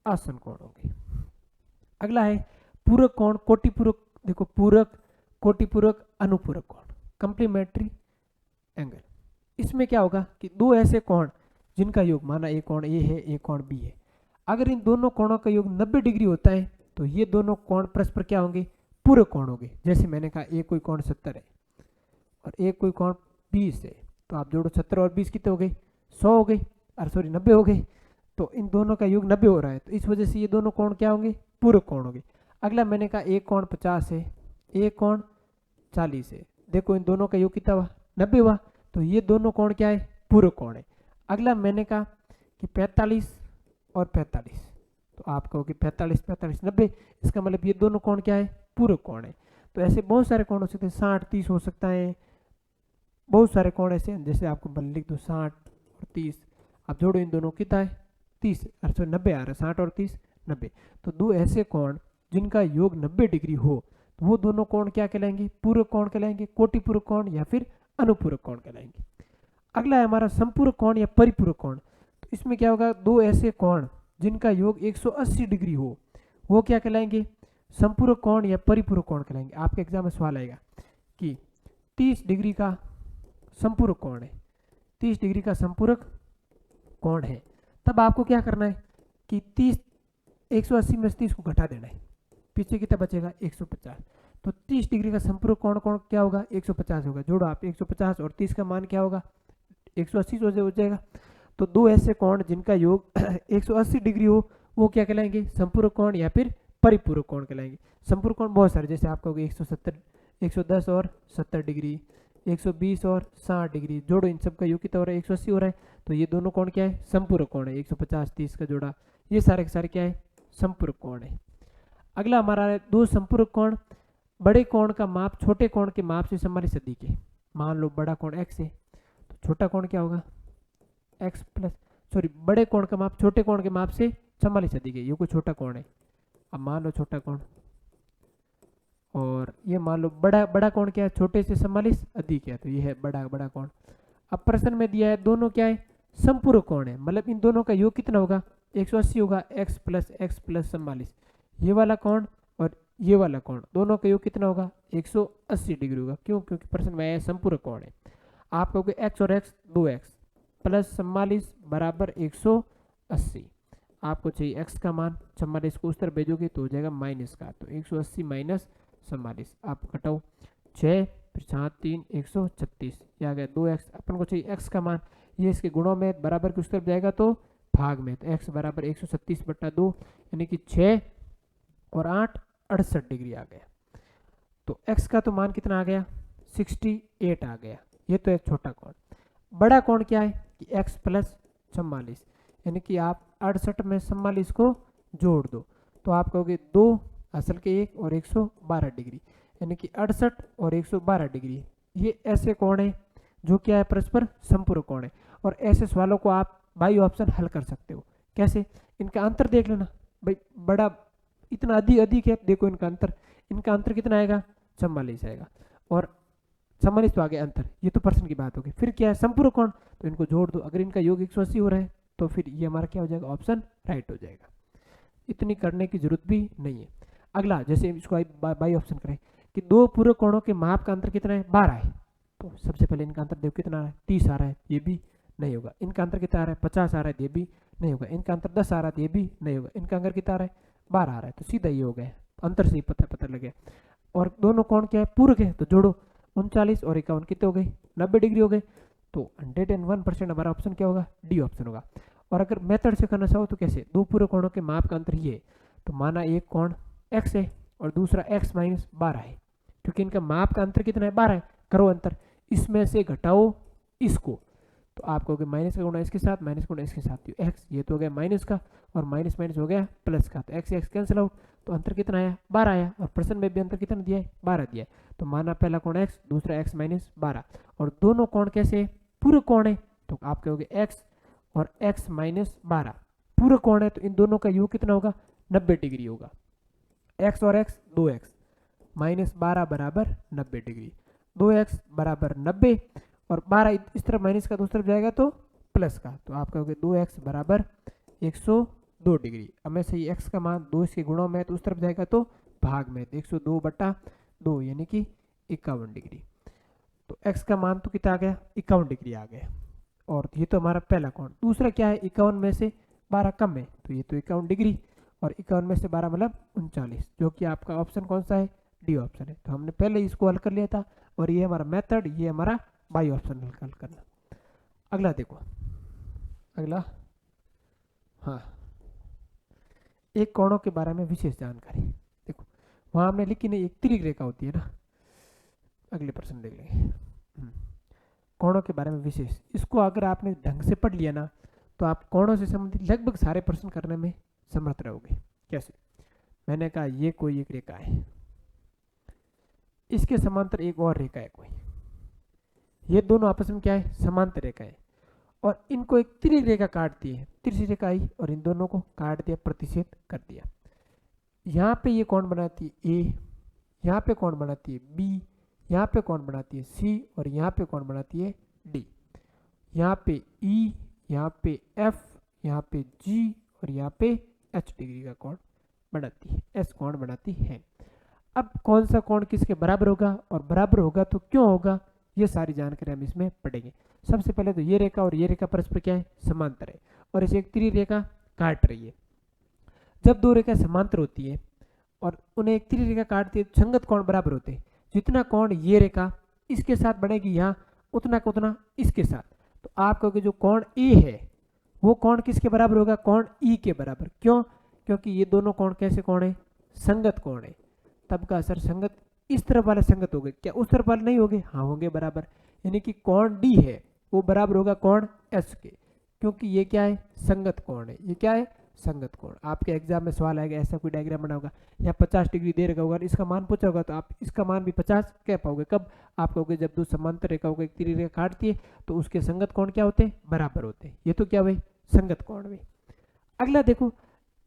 [SPEAKER 1] आसन कोण होंगे। अगला है पूरक कोण, कोटिपूरक। देखो पूरक, कोटिपूरक, अनुपूरक कोण, कंप्लीमेंट्री एंगल। इसमें क्या होगा कि दो ऐसे कोण जिनका योग, माना एक कोण A है, एक कोण B है, अगर इन दोनों कोणों का योग 90 डिग्री होता है, तो ये दोनों कोण परस्पर क्या होंगे, पूरक कोण होंगे। जैसे मैंने कहा एक कोई कोण 70 है और एक कोई कोण 20 है, तो आप जोड़ो 70 और 20 कितने हो गए, 100 हो गए, और सॉरी 90 हो गए। तो इन दोनों का योग 90 हो रहा है, तो इस वजह से ये दोनों कोण क्या होंगे, पूरक कोण होंगे। अगला मैंने कहा एक कोण 50 है, एक कोण 40 है, देखो इन दोनों का योग कितना हुआ, 90 हुआ। तो ये दोनों कोण क्या है, पूरक कोण है। अगला मैंने कहा कि 45 और 45, तो आप कहोगे 45 45 90, इसका मतलब ये दोनों कोण क्या है, पूरक कोण है। तो ऐसे बहुत सारे कोण हो सकते हैं, 60 30 हो सकता है, बहुत सारे कोण ऐसे हैं। जैसे आपको बल लिख दो 60 और 30, आप जोड़ो इन दोनों कितना है 30, अरे 90 आ रहा है, 60 और 30 90। तो दो ऐसे कोण जिनका योग 90 डिग्री हो, तो वो दोनों कोण क्या कहलाएंगे, पूरक कोण कहलाएंगे, कोटिपूरक कोण या फिर अनुपूरक कोण कहलाएंगे। अगला है हमारा संपूरक कोण या परिपूरक कोण। तो इसमें क्या होगा, दो ऐसे कोण जिनका योग 180 डिग्री हो, वो क्या कहलाएंगे, संपूरक कोण या परिपूरक कोण कहलाएंगे। आपके एग्जाम में सवाल आएगा कि 30 डिग्री का संपूरक कोण है, 30 डिग्री का संपूरक कोण है, तब आपको क्या करना है कि 30 180 में 30 को घटा देना है, पीछे कितना बचेगा 150। तो 30 डिग्री का संपूरक कोण कोण क्या होगा 150 होगा। जोड़ो आप 150 और 30 का मान क्या होगा 180 हो जाएगा। तो दो ऐसे कोण जिनका योग 180 डिग्री हो वो क्या कहलाएंगे संपूरक कोण या फिर परिपूरक कोण कहलाएंगे। संपूरक कोण बहुत सारे, जैसे आप कहोगे 170 110 और 70 डिग्री, 120 और 60 डिग्री। जोड़ो इन सब का योग कितना हो रहा है 180 हो रहा है। तो ये दोनों कोण क्या है संपूरक कोण है। 150 30 का जोड़ा ये सारे के सारे क्या है संपूरक कोण है। अगला हमारा है दो संपूरक कोण। बड़े कोण का माप छोटे कोण के माप से सम्मिलित सदिश है। मान लो बड़ा कोण x है तो छोटा कोण क्या होगा x प्लस बड़े कोण का माप छोटे कोण के माप से सम्मिलित सदिश है। ये कोई छोटा कोण है। अब मान लो छोटा कोण और ये मान लो बड़ा कोण क्या है छोटे से सम्मिलित अधिक है। तो ये है बड़ा कोण। अब प्रश्न में दिया है दोनों क्या है संपूरक कोण है, मतलब इन दोनों का योग कितना होगा 180 होगा। x प्लस 44 ये वाला कोण और ये वाला कोण दोनों का योग कितना होगा 180 डिग्री होगा। क्यों? क्योंकि प्रश्न में आया संपूरक कोण है। आप कहोगे x और x 2x प्लस 44 बराबर 180। आपको चाहिए x का मान, 44 को उस तरफ भेजोगे तो हो जाएगा माइनस का। तो 180 माइनस 44 आप घटाओ 6 फिर 7 3 136 ये आ गया 2x। अपन को चाहिए x का मान, ये इसके गुणों में बराबर के उस तरफ जाएगा तो भाग में। तो x बराबर 136/2 यानी कि 6 और 8 68 डिग्री आ गया। तो x का तो मान कितना आ गया 68 आ गया। ये तो एक छोटा कोण। बड़ा कोण क्या है कि x प्लस 44 यानी कि आप 68 में 44 को जोड़ दो तो आप कहोगे 2 असल के 1 और 112 डिग्री यानी कि 68 और 112 डिग्री। ये ऐसे कोण है जो क्या है परस्पर संपूरक कोण है। और ऐसे सवालों को आप बाई ऑप्शन हल कर सकते हो। कैसे? इनका अंतर देख लेना भाई, बड़ा इतना अधिक है, देखो इनका अंतर कितना आएगा 44 आएगा और 44 तो आगे अंतर, ये तो पर्सन की बात होगी। फिर क्या है संपूरक कोण, तो इनको जोड़ दो। अगर इनका योग 180 हो रहा है तो फिर ये हमारा क्या हो जाएगा ऑप्शन राइट हो जाएगा। इतनी करने की जरूरत भी नहीं है। अगला जैसे इसको बाई ऑप्शन करें कि दो पूरक कोणों के माप का अंतर कितना है 12 है। तो सबसे पहले इनका अंतर देखो कितना आ रहा है 30 आ रहा है, ये भी नहीं होगा। इनका अंतर कितना आ रहा है 50 आ रहा है, ये भी नहीं होगा। इनका अंतर 10 आ रहा है, ये भी नहीं होगा। इनका अंतर कितना आ रहा है 12 आ रहा है। तो सीधा ये हो गया, अंतर से ही पता लग गया। और दोनों कोण क्या है पूरक है, तो जोड़ो 39 और 51 कितने हो गए 90 डिग्री हो गए। तो 101% हमारा ऑप्शन क्या होगा डी ऑप्शन होगा। और अगर मेथड से करना चाहो तो कैसे, दो पूरक कोणों के माप का अंतर ये है, तो माना एक कोण x है और दूसरा x माइनस 12 है, क्योंकि इनका माप का अंतर कितना है 12 है। करो अंतर, इसमें से घटाओ इसको, तो आप कहोगे माइनस का गुणा इसके साथ, माइनस का गुणा इसके साथ, एक्स ये तो हो गया माइनस का और माइनस माइनस हो गया प्लस का। तो एक्स एक्स कैंसिल आउट, तो अंतर कितना आया 12 आया। और प्रश्न में भी अंतर कितना दिया है 12 दिया है। तो माना पहला कोण एक्स, दूसरा एक्स माइनस 12, और दोनों कोण कैसे पूरक कोण है, तो आप कहोगे एक्स और एक्स माइनस 12 पूरक कोण है, तो इन दोनों का योग कितना होगा 90 डिग्री होगा। एक्स और एक्स 2x माइनस 12 बराबर 90 डिग्री, 2x बराबर 90 और 12 इस तरफ माइनस का दूसरी तरफ जाएगा तो प्लस का। तो आप कहोगे 2x बराबर 102 डिग्री। अब मैं सही x का मान 2 इसके गुणों में तो उस तरफ जाएगा तो भाग में, 102/2 यानी कि 51 डिग्री। तो x का मान तो कितना आ गया 51 डिग्री आ गया। और ये तो हमारा पहला कोण। दूसरा क्या है 51 में से 12 कम है, तो ये तो 51 डिग्री, और 51 में से 12 मतलब 39, जो कि आपका ऑप्शन कौन सा है डी ऑप्शन है। तो हमने पहले इसको हल कर लिया था, और ये हमारा मेथड, ये हमारा बाई ऑप्शन हल करना। अगला देखो, अगला हाँ, एक कोणों के बारे में विशेष जानकारी। देखो वहां हमने लिखी नहीं, एक तिर्यक रेखा होती है ना, अगले प्रश्न देख लेंगे। कोणों के बारे में विशेष, इसको अगर आपने ढंग से पढ़ लिया ना तो आप कोणों से संबंधित लगभग सारे प्रश्न करने में समर्थ रहोगे। कैसे? मैंने कहा ये कोई एक रेखा है, इसके समांतर एक और रेखा है कोई, ये दोनों आपस में क्या है समांतर रेखा है, और इनको एक तिर्यक रेखा काट दी है, तिरछी रेखा आई और इन दोनों को काट दिया, प्रतिच्छेद कर दिया। यहाँ पे ये कौन बनाती है ए, यहाँ पे कौन बनाती है बी, यहाँ पे कौन बनाती है सी, और यहाँ पे कौन बनाती है डी। यहाँ पे ई, यहाँ पे एफ, यहाँ पे जी, और यहाँ पे एच डिग्री का कोण बनाती है, एस कोण बनाती है। अब कौन सा कोण किसके बराबर होगा, और बराबर होगा तो क्यों होगा, ये सारी जानकारी हम इसमें पढ़ेंगे। सबसे पहले तो ये रेखा और ये रेखा परस्पर क्या है समांतर है, और इसे एक तिर्यक रेखा काट रही है। जब दो रेखा समांतर होती है और उन्हें एक तिरछी रेखा काटती है, संगत कोण बराबर होते हैं। जितना कोण ये रेखा इसके साथ बनेगी यहाँ, उतना का उतना इसके साथ। तो आप कहोगे जो कोण ए है वो कोण किसके बराबर होगा? कोण ई के बराबर। क्यों? क्योंकि ये दोनों कोण कैसे कोण है? संगत कोण है। तब का असर संगत, इस तरफ वाले संगत हो गए, क्या उस तरफ वाले नहीं होंगे? हाँ होंगे बराबर। यानी कि कोण डी है वो बराबर होगा कोण एस के, क्योंकि ये क्या है? संगत कोण है। ये क्या है? संगत कोण। आपके एग्जाम में सवाल आएगा, ऐसा कोई डायग्राम बना होगा, यहाँ 50 डिग्री दे रखा होगा, इसका मान पूछा होगा, तो आप इसका मान भी 50 कह पाओगे। कब? आप कहोगे जब दो समांतर रेखाओं को एक तिरछी रेखा काटती है तो उसके संगत कोण क्या होते हैं? बराबर होते हैं। ये तो क्या भाई? संगत कोण में। अगला देखो,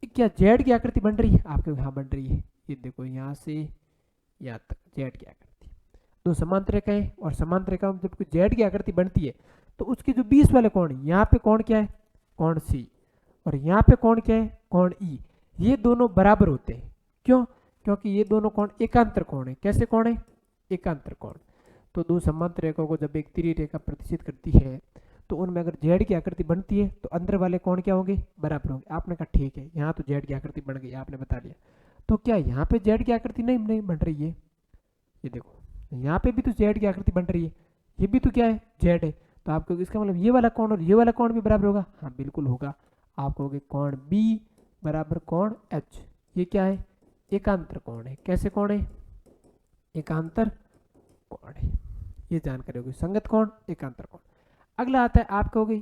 [SPEAKER 1] क्या जेड की आकृति बन रही है? आपके हाँ बन रही है। ये देखो यहाँ से यहाँ तक जेड की आकृति, दो समांतर रेखाएं, और समांतर रेखाओं में जब कोई जेड की आकृति बनती है तो उसके जो 20 वाले कोण, यहाँ पे कोण क्या है? कोण सी, और यहाँ पे कोण क्या है? कोण ई। ये दोनों बराबर होते हैं। क्यों? क्योंकि ये दोनों कोण एकांतर कोण है। कैसे कोण है? एकांतर कोण। तो दो समांतर रेखाओं को जब एक तिरछी रेखा प्रतिच्छेद करती है तो उनमें अगर जेड की आकृति बनती है तो अंदर वाले कोण क्या होंगे? बराबर होंगे। आपने कहा ठीक है, यहाँ तो जेड की आकृति बन गई, आपने बता दिया। तो क्या यहाँ पे जेड की आकृति नहीं बन रही है? ये देखो यहाँ पे भी तो जेड की आकृति बन रही है, ये भी तो क्या है? जेड है। तो आपको इसका मतलब ये वाला कोण और ये वाला कोण भी बराबर होगा? हाँ बिल्कुल होगा। आप कहोगे कोण बी बराबर कोण एच। ये क्या है? एकांतर कोण है। कैसे कोण है? एकांतर कोण है। ये जानकारी होगी, संगत कोण, एकांतर कोण। अगला आता है, आप कहोगे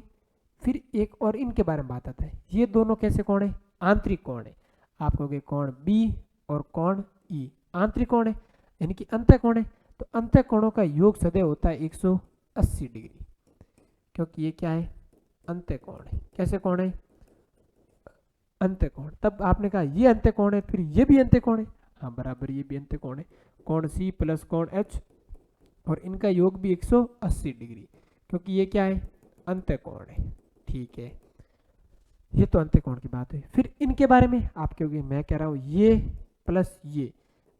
[SPEAKER 1] फिर एक और इनके बारे में बात आता है, ये दोनों कैसे कोण है? आंतरिक कोण है। आप कहोगे कोण बी और कोण ई आंतरिक कोण है, यानी कि अंतः कोण है। तो अंतः कोणों का योग सदैव होता है 180 डिग्री, क्योंकि ये क्या है? अंत्य कोण है। कैसे कोण है? अंत्य कोण। तब आपने कहा ये अंत्य कोण है, फिर ये भी अंत्य कोण है। हाँ बराबर, ये भी अंत्य कोण है। कोण सी प्लस कोण एच, और इनका योग भी 180 डिग्री, क्योंकि ये क्या है? अंत्य कोण है। ठीक है, ये तो अंत्य कोण की बात है। फिर इनके बारे में आप कहोगे, मैं कह रहा हूँ ये प्लस ये,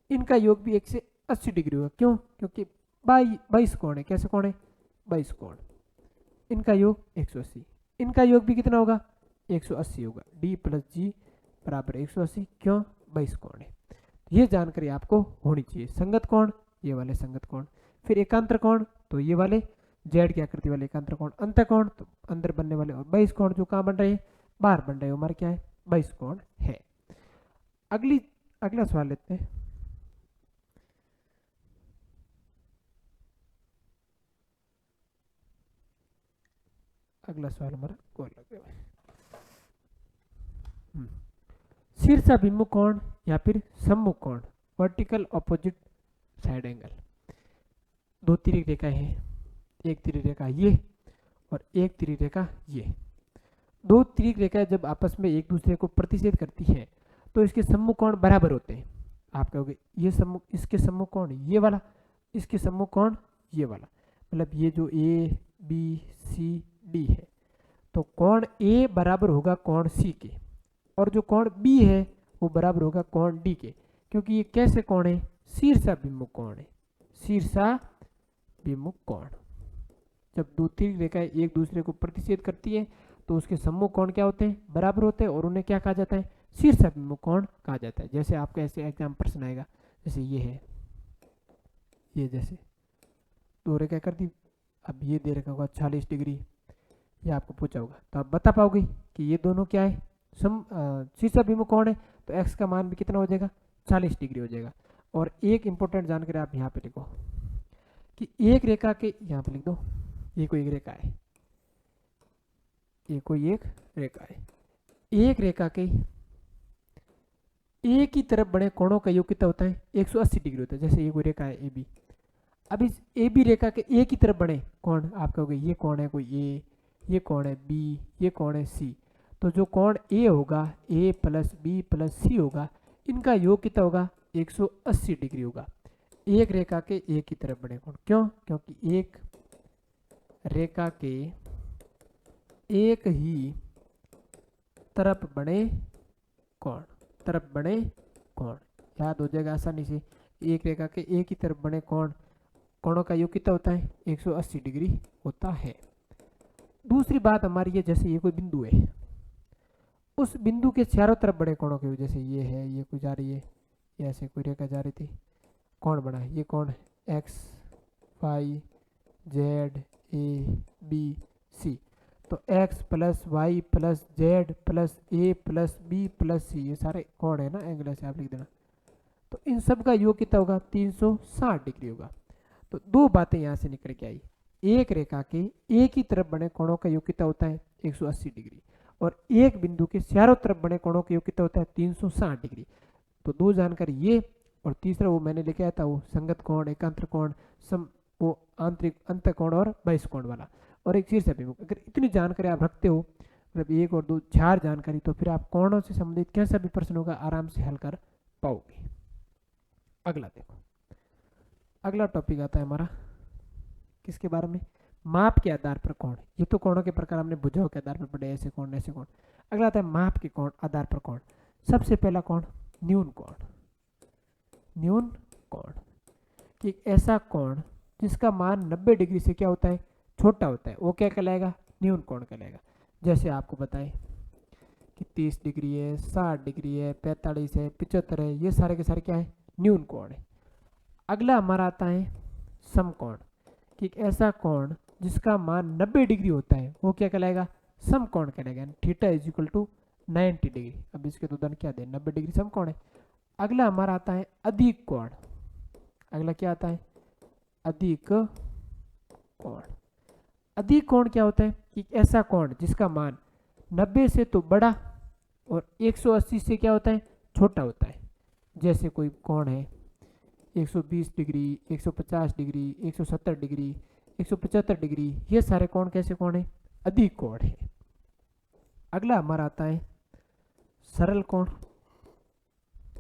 [SPEAKER 1] इनका योग भी 180 डिग्री होगा। क्यों? क्योंकि 22 कोण है। कैसे कोण है? 22 कोण। इनका योग 180, इनका योग भी कितना होगा? 180 होगा। डी प्लस जी बराबर 180। क्यों? 22 कोण है। ये जानकारी आपको होनी चाहिए। संगत कोण, ये वाले संगत कोण। फिर एकांतर कोण, तो ये वाले जेड की आकृति वाले एकांतर कोण। अंतर कोण, तो अंदर बनने वाले। और 22 कोण जो कहाँ बन रहे हैं? बाहर बन रहे हैं। हमारा क्या है? 22 कोण है। अगला सवाल लेते हैं। अगला सवाल हमारा कौन लग रहा है? शीर्षाभिमुख कोण या फिर सम्मुख कोण, वर्टिकल ऑपोजिट साइड एंगल। दो तिरछी रेखा है, एक तिरछी रेखा ये और एक तिरछी रेखा ये। दो तिरछी रेखाएं जब आपस में एक दूसरे को प्रतिच्छेद करती है तो इसके सम्मुख कोण बराबर होते हैं। आप कहोगे ये सम्मुख, इसके सम्मुख कोण ये वाला, इसके सम्मुख कोण ये वाला। मतलब ये जो ए बी सी डी है, तो कोण ए बराबर होगा कोण सी के, और जो कोण बी है वो बराबर होगा कोण डी के, क्योंकि ये कैसे कोण है? शीर्षाभिमुख कोण है। शीर्षाभिमुख कोण। जब दो तिरछी रेखाएं एक दूसरे को प्रतिच्छेद करती है तो उसके सम्मुख कोण क्या होते हैं? बराबर होते हैं, और उन्हें क्या कहा जाता है? शीर्षाभिमुख कोण कहा जाता है। जैसे आपका ऐसे एग्जाम प्रश्न आएगा, जैसे ये है, ये जैसे दो रेखा कर दी, अब ये दे रखा होगा 40 डिग्री, ये आपको पूछा होगा, तो आप बता पाओगे कि ये दोनों क्या है? शीर्षाभिमुख कोण है। तो x का मान भी कितना हो जाएगा? 40 डिग्री हो जाएगा। और एक इंपॉर्टेंट जानकारी आप यहाँ पे लिखो कि एक रेखा के, यहाँ पे लिख दो, ये कोई एक रेखा है, ये कोई एक रेखा है, एक रेखा के एक ही तरफ बने कोणों का योग कितना होता है? 180 डिग्री होता है। जैसे ये कोई रेखा है ए बी, अब इस ए बी रेखा के एक ही तरफ बने कोण, आप कहोगे ये कोण है कोई ए, ये कोण है बी, ये कोण है सी। तो जो कोण ए होगा, ए प्लस बी प्लस सी होगा, इनका योग कितना होगा? 180 डिग्री होगा। एक रेखा के एक ही तरफ बने कोण। क्यों? क्योंकि एक रेखा के एक ही तरफ बने कोण, तरफ बने कोण याद हो जाएगा आसानी से। एक रेखा के एक ही तरफ बने कोण, कोणों का योग कितना होता है? 180 डिग्री होता है। दूसरी बात हमारी है, जैसे ये कोई बिंदु है, उस बिंदु के चारों तरफ बड़े कोणों के, जैसे ये है, ये कोई जा रही है, ये ऐसे कोई रेखा जा रही थी, कौन बना, ये कौन है, X Y Z A B C. तो X plus Y plus Z plus A plus B plus C, ये सारे कौन है ना, एंगल ऐसे आप लिख देना। तो इन सब का योग कितना होगा, 360 डिग्री होगा। तो दो बातें यहाँ से निकल के आई, एक रेखा के एक ही तरफ बने कोणों का योग कितना होता है 180 डिग्री, और एक बिंदु के चारों तरफ बने कोणों का योग कितना होता है 360 डिग्री। तो दो जानकारी ये, और तीसरा वो मैंने लेके आया था वो संगत कोण, एकांतर कोण, वो आंतरिक अंत कोण और बहिष्कोण वाला, और एक शीर्ष अभिमुख। अगर इतनी जानकारी आप रखते हो, मतलब एक और दो चार जानकारी, तो फिर आप कोणों से संबंधित कैसा भी प्रश्न होगा आराम से हल कर पाओगे। अगला देखो, अगला टॉपिक आता है हमारा किसके बारे में, माप के आधार पर कोण। ये तो कोणों के प्रकार हमने भुजाओं के आधार पर पढ़े, ऐसे कोण ऐसे कोण। अगला आता है माप के कोण आधार पर कोण। सबसे पहला कोण न्यून कोण। न्यून कोण कि ऐसा कोण जिसका मान 90 डिग्री से क्या होता है, छोटा होता है, वो क्या कहलाएगा, न्यून कोण कहलाएगा। जैसे आपको बताएं कि 30 डिग्री है, 60 डिग्री है, 45 है, 75 है, ये सारे के सारे क्या है, न्यून कोण है। अगला हमारा आता है समकोण कि एक ऐसा कोण जिसका मान 90 डिग्री होता है, वो क्या कहलाएगा, समकोण कहलाएगा। Theta is equal to 90 degree. अब इसके तो उदाहरण क्या दे, 90 डिग्री समकोण है। अगला हमारा आता है अधिक कोण। अगला क्या आता है, अधिक कोण। अधिक कोण क्या होता है कि ऐसा कोण जिसका मान 90 से तो बड़ा और 180 से क्या होता है, छोटा होता है। जैसे कोई कोण है 120 डिग्री, 150 डिग्री, 170 डिग्री, 175 डिग्री, ये सारे कोण कैसे कोण है, अधिक कोण है। अगला हमारा आता है सरल कोण,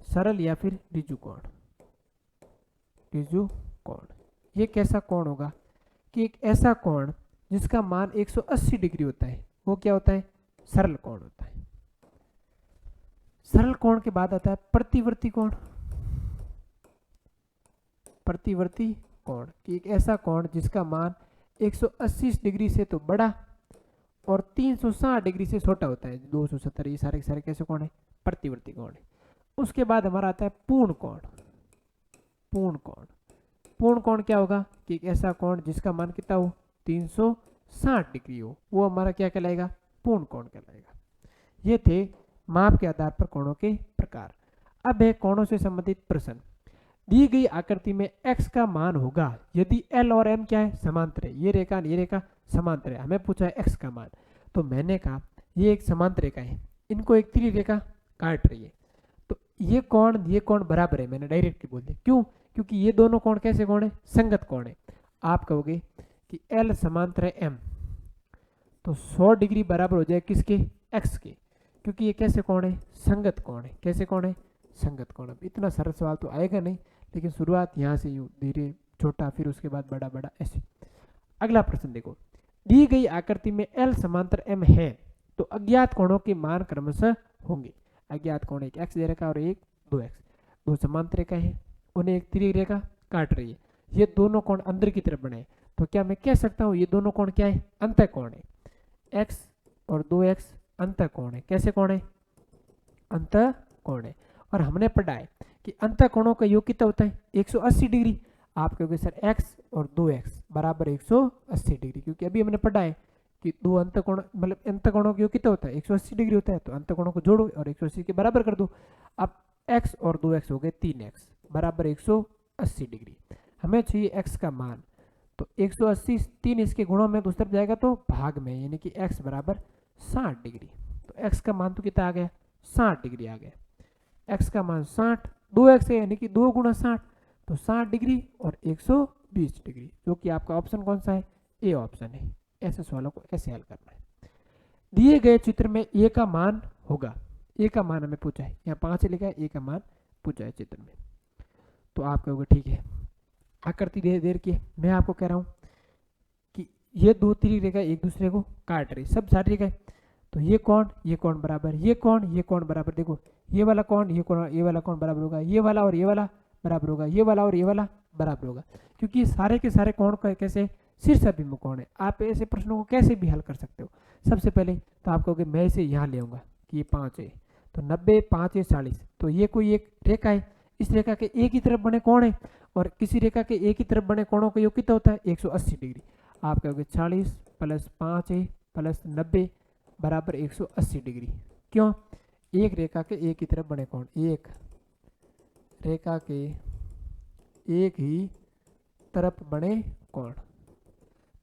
[SPEAKER 1] सरल या फिर ऋजु कोण। ऋजु कोण ये कैसा कोण होगा कि एक ऐसा कोण जिसका मान 180 डिग्री होता है, वो क्या होता है, सरल कोण होता है। सरल कोण के बाद आता है प्रतिवर्ती कोण। प्रतिवर्ती कोण कि एक ऐसा कोण जिसका मान 180 डिग्री से तो बड़ा और 360 डिग्री से छोटा होता है, 270, ये सारे सारे कैसे कोण है, प्रतिवर्ती कोण है। उसके बाद हमारा आता है पूर्ण कोण। पूर्ण कोण, पूर्ण कोण क्या होगा कि एक ऐसा कोण जिसका मान कितना हो, 360 डिग्री हो, वो हमारा क्या कहलाएगा, पूर्ण कोण कहलाएगा। ये थे माप के आधार पर कोणों के प्रकार। अब है कोणों से संबंधित प्रश्न। दी गई आकृति में x का मान होगा यदि L और M क्या है, समांतर है। ये रेखा समांतर है, हमें पूछा है x का मान। तो मैंने कहा ये एक समांतर रेखा है, इनको एक त्रि रेखा काट रही है, तो ये कोण बराबर है, मैंने डायरेक्टली बोल दिया। क्यों, क्योंकि ये दोनों कोण कैसे कोण है, संगत कोण है। आप कहोगे कि L समांतर है M, तो 100 डिग्री बराबर हो जाए किसके, x के, क्योंकि ये कैसे कोण है, संगत कोण है। कैसे कोण है, संगत कोण। अब इतना सरल सवाल तो आएगा नहीं, लेकिन शुरुआत यहाँ से यूं धीरे छोटा, फिर उसके बाद बड़ा बड़ा ऐसे। अगला प्रश्न देखो, दी गई आकृति में L समांतर M है तो अज्ञात कोणों के मान क्रमशः होंगे। अज्ञात कोण एक x दे रखा और एक 2x, दो समांतर रेखा है, उन्हें एक त्रि रेखा काट रही है। ये दोनों कोण अंदर की तरफ बने, तो क्या मैं कह सकता हूँ ये दोनों कोण क्या है, अंतः कोण है। x और 2x अंतः कोण है। कैसे कोण है, अंतः कोण है। और हमने पढ़ा है कि अंतः कोणों का योग कितना होता है, 180 डिग्री। आप कहोगे सर x और 2x बराबर 180 डिग्री, क्योंकि अभी हमने पढ़ा है कि दो अंतः कोण, मतलब अंतः कोणों का योग कितना होता है, 180 डिग्री होता है। तो अंतः कोणों को जोड़ो और 180 के बराबर कर दो। अब x और 2x हो गए 3x बराबर 180 डिग्री। हमें चाहिए x का मान, तो 180 3 इसके गुणों में दूसरी तरफ जाएगा तो भाग में, यानी कि x बराबर 60 डिग्री। तो x का मान तो कितना आ गया, 60 डिग्री आ गया। x का मान 60, 2x है यानी कि 2 गुणा 60, तो 60 डिग्री और 120 डिग्री, जो कि आपका ऑप्शन कौन सा है, ए ऑप्शन है। ऐसे सवालों को ऐसे हल करना है। दिए गए चित्र में ए का मान होगा। ए का मान हमें पूछा है, यहाँ 5 लिखा है, ए का मान पूछा है चित्र में। तो आप कहोगे ठीक है, आकृति देर की है, मैं आपको कह रहा हूँ कि ये दो त्रि रेखा एक दूसरे को काट रही, सब सारी रेखा। तो ये कौन बराबर, ये कौन बराबर, देखो ये वाला कौन, ये वाला कौन बराबर होगा, ये वाला और ये वाला बराबर होगा, ये वाला और ये वाला बराबर होगा, क्योंकि सारे के सारे कौन का कैसे शीर्ष अभिमुख कोण है। आप ऐसे प्रश्नों को कैसे भी हल कर सकते हो। सबसे पहले तो आप कहोगे मैं इसे यहाँ ले आऊँगा कि ये 5 है, तो 90 5 है 40, तो ये कोई एक रेखा है, इस रेखा के एक ही तरफ बने कोण है और किसी रेखा के एक ही तरफ बने कोणों का योग कितना होता है 180 डिग्री। आप कहोगे 40 प्लस 5 है प्लस 90 बराबर 180 डिग्री। क्यों? एक रेखा के एक ही तरफ बने कोण, एक रेखा के एक ही तरफ बने कोण,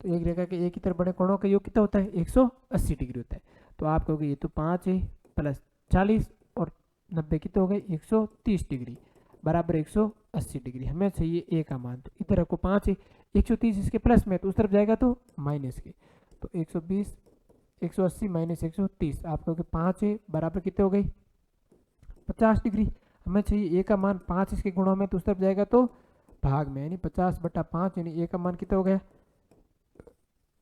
[SPEAKER 1] तो एक रेखा के एक ही तरफ बने कोणों का योग कितना होता है 180 डिग्री होता है। तो आप कहोगे ये तो 5 है प्लस 40 और 90 कितने हो गए 130 डिग्री बराबर 180 डिग्री। हमें चाहिए ए का मान, तो इधर आपको 5 है 130 इसके प्लस में तो उस तरफ जाएगा तो माइनस के, तो 120 180 माइनस 130 आप कहोगे 5 है बराबर कितने हो गई 50 डिग्री। हमें चाहिए ए का मान 5 इसके गुणों में तो उस तरफ जाएगा तो भाग में, यानी 50/5 यानी ए का मान कितना हो गया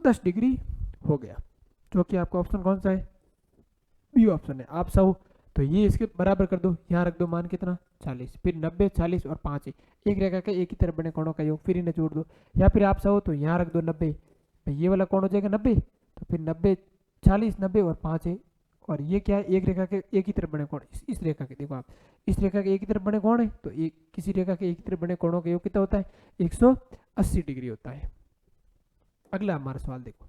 [SPEAKER 1] 10 डिग्री हो गया, जो कि आपका ऑप्शन कौन सा है बी ऑप्शन है। आप सब तो ये इसके बराबर कर दो, यहाँ रख दो मान कितना 40, फिर 90 40 और 5 है एक रेखा के एक ही तरफ बने कोणों का योग, फिर इन्हें जोड़ दो, या फिर आप सब तो यहाँ रख दो 90, ये वाला कौन हो जाएगा 90, तो फिर 90 40 90 और 5 है, और ये क्या है एक रेखा के एक ही तरफ बने कोण, इस रेखा के देखो आप इस रेखा के एक ही तरफ बने कोण है, तो एक किसी रेखा के एक ही तरफ बने कोणों का योग कितना होता है 180 डिग्री होता है। अगला हमारा सवाल देखो,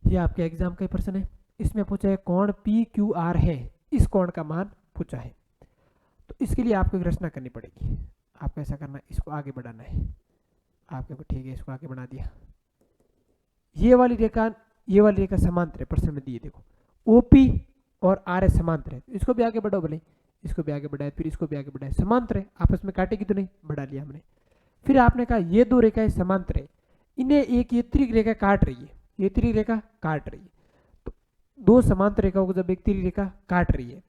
[SPEAKER 1] ये आपके एग्जाम का प्रश्न है, इसमें पूछा है कोण PQR है, इस कोण का मान पूछा है। तो इसके लिए आपको एक रचना करनी पड़ेगी, आपको ऐसा करना है इसको आगे बढ़ाना है, आपको ठीक है इसको आगे बढ़ा दिया, ये वाली रेखा समांतर है, प्रश्न में दिए देखो OP और RS समांतर है, इसको भी आगे बढ़ाओ भले, इसको भी आगे बढ़ाए फिर इसको भी आगे बढ़ाए, समांतर है आपस में काटेगी तो नहीं, बढ़ा लिया हमने। फिर आपने कहा ये दो रेखाएं समांतर है, इन्हें एक ये त्रिक रेखा काट रही है, ये त्रिक रेखा काट रही है, तो दो समांतर रेखाओं को जब एक त्रिक रेखा काट रही है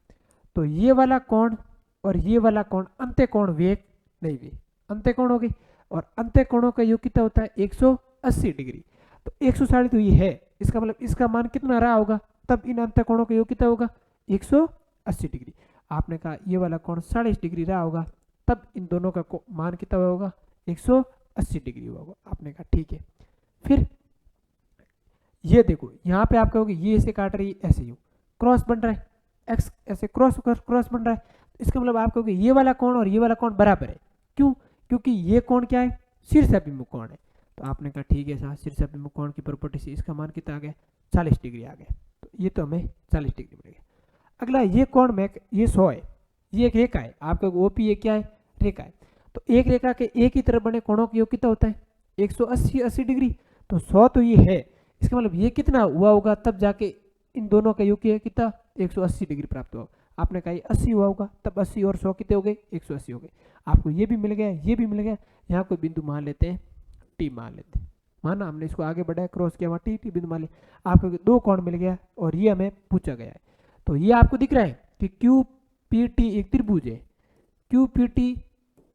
[SPEAKER 1] तो ये वाला कोण और ये वाला कोण अंत्य कोण वे नहीं वे अंत्य कोण हो गई, और अंत्य कोणों का योग कितना होता है 180 डिग्री। तो 160 तो ये है, इसका मतलब इसका मान कितना रहा होगा, तब इन अंत्य कोणों का योग कितना होगा 180 डिग्री। आपने कहा ये वाला कोण 40 डिग्री रहा होगा, तब इन दोनों का मान कितना होगा 180 डिग्री होगा। आपने कहा ठीक है। फिर ये देखो यहाँ पे आप कहोगे ये ऐसे काट रही है, ऐसे ही क्रॉस बन रहा है, एक्स ऐसे क्रॉस बन रहा है, इसका मतलब आप कहोगे ये वाला कोण और ये वाला कोण बराबर है। क्यों? क्योंकि ये कोण क्या है शीर्षाभिमुख कोण है। तो आपने कहा ठीक है साहब, शीर्षाभिमुख कोण की प्रॉपर्टी से इसका मान कितना आ गया 40 डिग्री आ गया, तो ये तो हमें 40 डिग्री मिलेगा। अगला ये कोण में ये 100 है, ये एक रेखा है, आपका OP ये क्या है रेखा है, तो एक रेखा के एक ही तरफ बने कोणों का योग कितना होता है 180 डिग्री, तो 100 तो ये है, इसका मतलब ये कितना हुआ होगा तब जाके इन दोनों का योग कितना 180 डिग्री प्राप्त हुआ। आपने कहा 80 हुआ होगा, तब 80 और 100 कितने हो गए 180 हो गए। आपको ये भी मिल गया, ये भी मिल गया, यहाँ कोई बिंदु मान लेते हैं टी मान लेते हैं, माना हमने इसको आगे बढ़ाया क्रॉस किया वहाँ टी बिंदु मान लिया, आपको दो कोण मिल गया और ये हमें पूछा गया है। तो ये आपको दिख रहा है कि QPT एक त्रिभुज है, QPT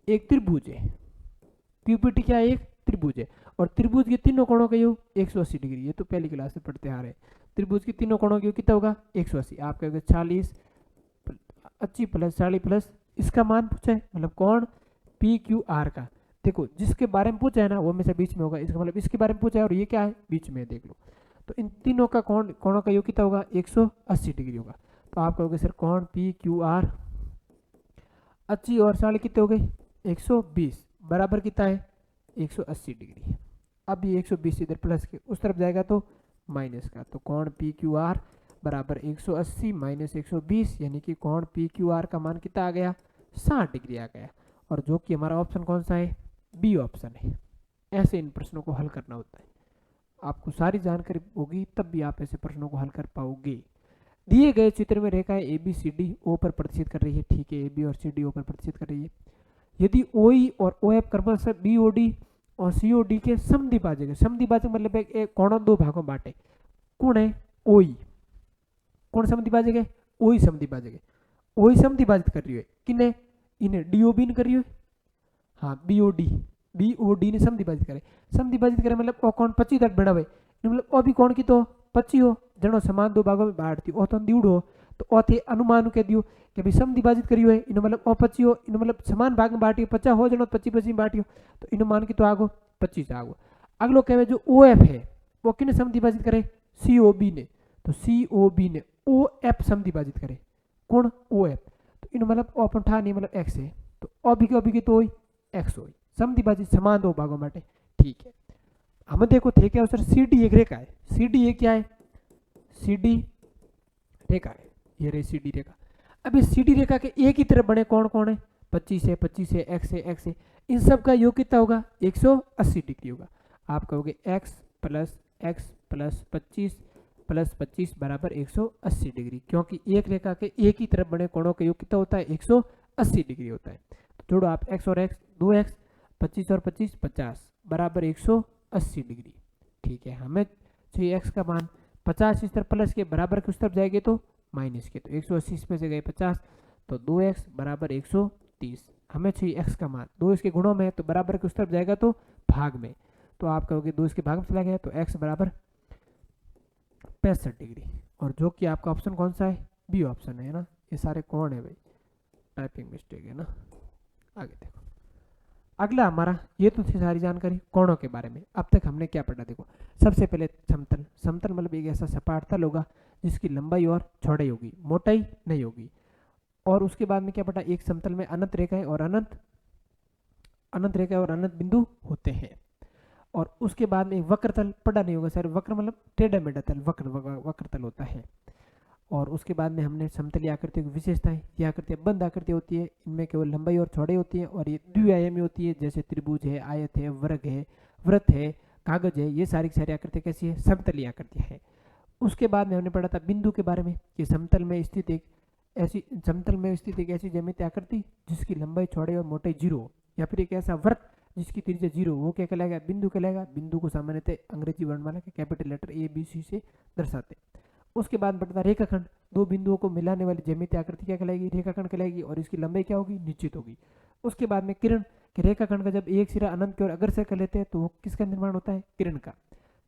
[SPEAKER 1] एक त्रिभुज है, QPT क्या है एक त्रिभुज है, और त्रिभुज के तीनों कोणों का योग 180 डिग्री, ये तो पहली क्लास से पढ़ते आ रहे हैं। त्रिभुज के तीनों कोणों का योग कितना होगा 180, आप कहोगे 40 80 प्लस 40 प्लस इसका मान पूछा है, मतलब कोण PQR का, देखो जिसके बारे में पूछा है ना वो हमेशा बीच में होगा, इसका मतलब इसके बारे में पूछा है और ये क्या है बीच में, देख लो। तो इन तीनों का कोणों का योग कितना होगा 180 डिग्री होगा। तो आप कहोगे सर कोण PQR 80 और 40 कितने हो गए 120 बराबर कितना है 180 डिग्री। अब ये 120 इधर प्लस के उस तरफ जाएगा तो माइनस का, तो कोण PQR बराबर 180 माइनस 120, यानी कि कोण PQR का मान कितना आ गया 60 डिग्री आ गया, और जो कि हमारा ऑप्शन कौन सा है बी ऑप्शन है। ऐसे इन प्रश्नों को हल करना होता है, आपको सारी जानकारी होगी तब भी आप ऐसे प्रश्नों को हल कर पाओगे। दिए गए चित्र में रेखाएं ABCD O पर प्रतिष्ठित कर रही है, ठीक है AB और CD O पर प्रतिष्ठित कर रही है। यदि OE और OF क्रमशः BOD और COD के समद्विभाजक है, समद्विभाजक मतलब एक कोण दो भागों में बांटे, कौन है OE, कौन समद्विभाजक है OE समद्विभाजक है, OE समद्विभाजित कर रही है किन्हें इन्हें DOB ने कर रही है, हाँ BOD ने समद्विभाजित करे, समद्विभाजित करे मतलब ओ कोण 25 तक बढ़ावे, मतलब ओ भी कोण की तो 25 हो जनो समान दो भागों में बांटती ओ तो दीवड़ हो, तो ओ थे अनुमान कह दियो कि भाई समद्विभाजित करियो है इन मतलब ओ 25 हो, इन मतलब समान भाग में बांटियो 50 हो जनो 25 में बांटियो, तो इन मान की तो आगो 25 आगो। अगलो कहे जो OF है वो किने समद्विभाजित करे COB ने, तो COB ने OF समद्विभाजित करे, कौन OF, तो इन मतलब ओ अपन ठा नहीं मतलब x है, तो अभी तो एक्स हो समधी बाजी समान दो भागों में। ठीक है, हमें देखो थे क्या सर, सी डी एक रेखा है, सी डी एक क्या है, सी डी रेखा है, ये रही सी डी रेखा। अब इस सी डी रेखा के एक ही तरफ बने कौन कौन है, 25 है, एक्स है, इन सब का योग कितना होगा, 180 डिग्री होगा। आप कहोगे एक्स प्लस 25 बराबर 180 डिग्री, क्योंकि एक रेखा के एक ही तरफ बने कोणों का योग कितना होता है, 180 डिग्री होता है। तो जोड़ो आप एक्स और एक्स, 2x, 25 और 25 50 बराबर 180 डिग्री। ठीक है, हमें चाहिए एक्स का मान, 50 इस तरफ प्लस के बराबर के उस तरफ जाएंगे तो माइनस के, तो 180 इसमें से गए 50, तो 2x बराबर 130। हमें चाहिए x का मान, 2 इसके गुणों में तो बराबर के उस तरफ जाएगा तो भाग में, तो आप कहोगे 2 इसके भाग में चला गया तो x बराबर 65 डिग्री। और जो कि आपका ऑप्शन कौन सा है, बी ऑप्शन है ना, ये सारे कौन है भाई, टाइपिंग मिस्टेक है ना। आगे देखो, अगला हमारा, ये तो थी सारी जानकारी कोणों के बारे में। अब तक हमने क्या पढ़ा, देखो सबसे पहले समतल, समतल मतलब एक ऐसा सपाट तल होगा जिसकी लंबाई और चौड़ाई होगी, मोटाई नहीं होगी। और उसके बाद में क्या पढ़ा, एक समतल में अनंत रेखाएं और अनंत बिंदु होते हैं। और उसके बाद में वक्रतल पढ़ा नहीं होगा सर, वक्र मतलब टेढ़ा मेढ़ा तल, वक्रतल होता है। और उसके बाद में हमने समतलीय आकृतियों की विशेषताएं, ये आकृतियां बंद आकृति होती है, इनमें केवल लंबाई और चौड़ाई होती है, और ये द्विआयामी होती है, जैसे त्रिभुज है, आयत है, वर्ग है, वृत्त है, कागज है, ये सारी की सारी आकृतियां कैसी है, समतलीय आकृतियां है। उसके बाद में हमने पढ़ा था बिंदु के बारे में, कि समतल में स्थित एक ऐसी ज्यामितीय आकृति जिसकी लंबाई चौड़ाई और मोटाई 0 हो, या फिर एक ऐसा वृत्त जिसकी त्रिज्या 0, वो क्या कहलाएगा, बिंदु कहलाएगा। बिंदु को सामान्यतः अंग्रेजी वर्णमाला के कैपिटल लेटर ABC से दर्शाते। उसके बाद बढ़ता रेखाखंड, दो बिंदुओं को मिलाने वाली ज्यामितीय आकृति क्या कहलाएगी, रेखाखंड कहलाएगी, और इसकी लंबाई क्या होगी, निश्चित होगी। उसके बाद में किरण, कि रेखाखंड का जब एक सिरा अनंत की ओर अग्रसर कर लेते हैं तो वो किसका निर्माण होता है, किरण का।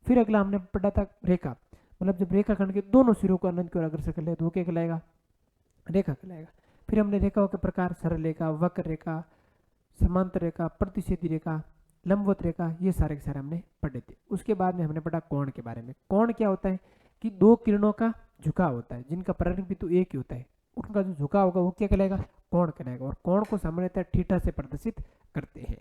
[SPEAKER 1] फिर अगला हमने पढ़ा था रेखा, मतलब जब रेखाखंड के दोनों सिरों को अनंत की ओर अग्रसर कर ले तो वो क्या कहलाएगा, रेखा कहलाएगा। फिर हमने रेखाओं के प्रकार, सरल रेखा, वक्र रेखा, समांतर रेखा, प्रतिच्छेदी रेखा, लंबवत रेखा, ये सारे के सारे हमने पढ़े थे। उसके बाद में हमने पढ़ा कोण के बारे में। कोण क्या होता है, कि दो किरणों का झुकाव होता है जिनका प्रारंभिक बिंदु एक ही होता है, उनका जो झुकाव होगा वो क्या कहलाएगा, कोण कहलाएगा। और कोण को सामान्यतः थीटा से प्रदर्शित करते हैं।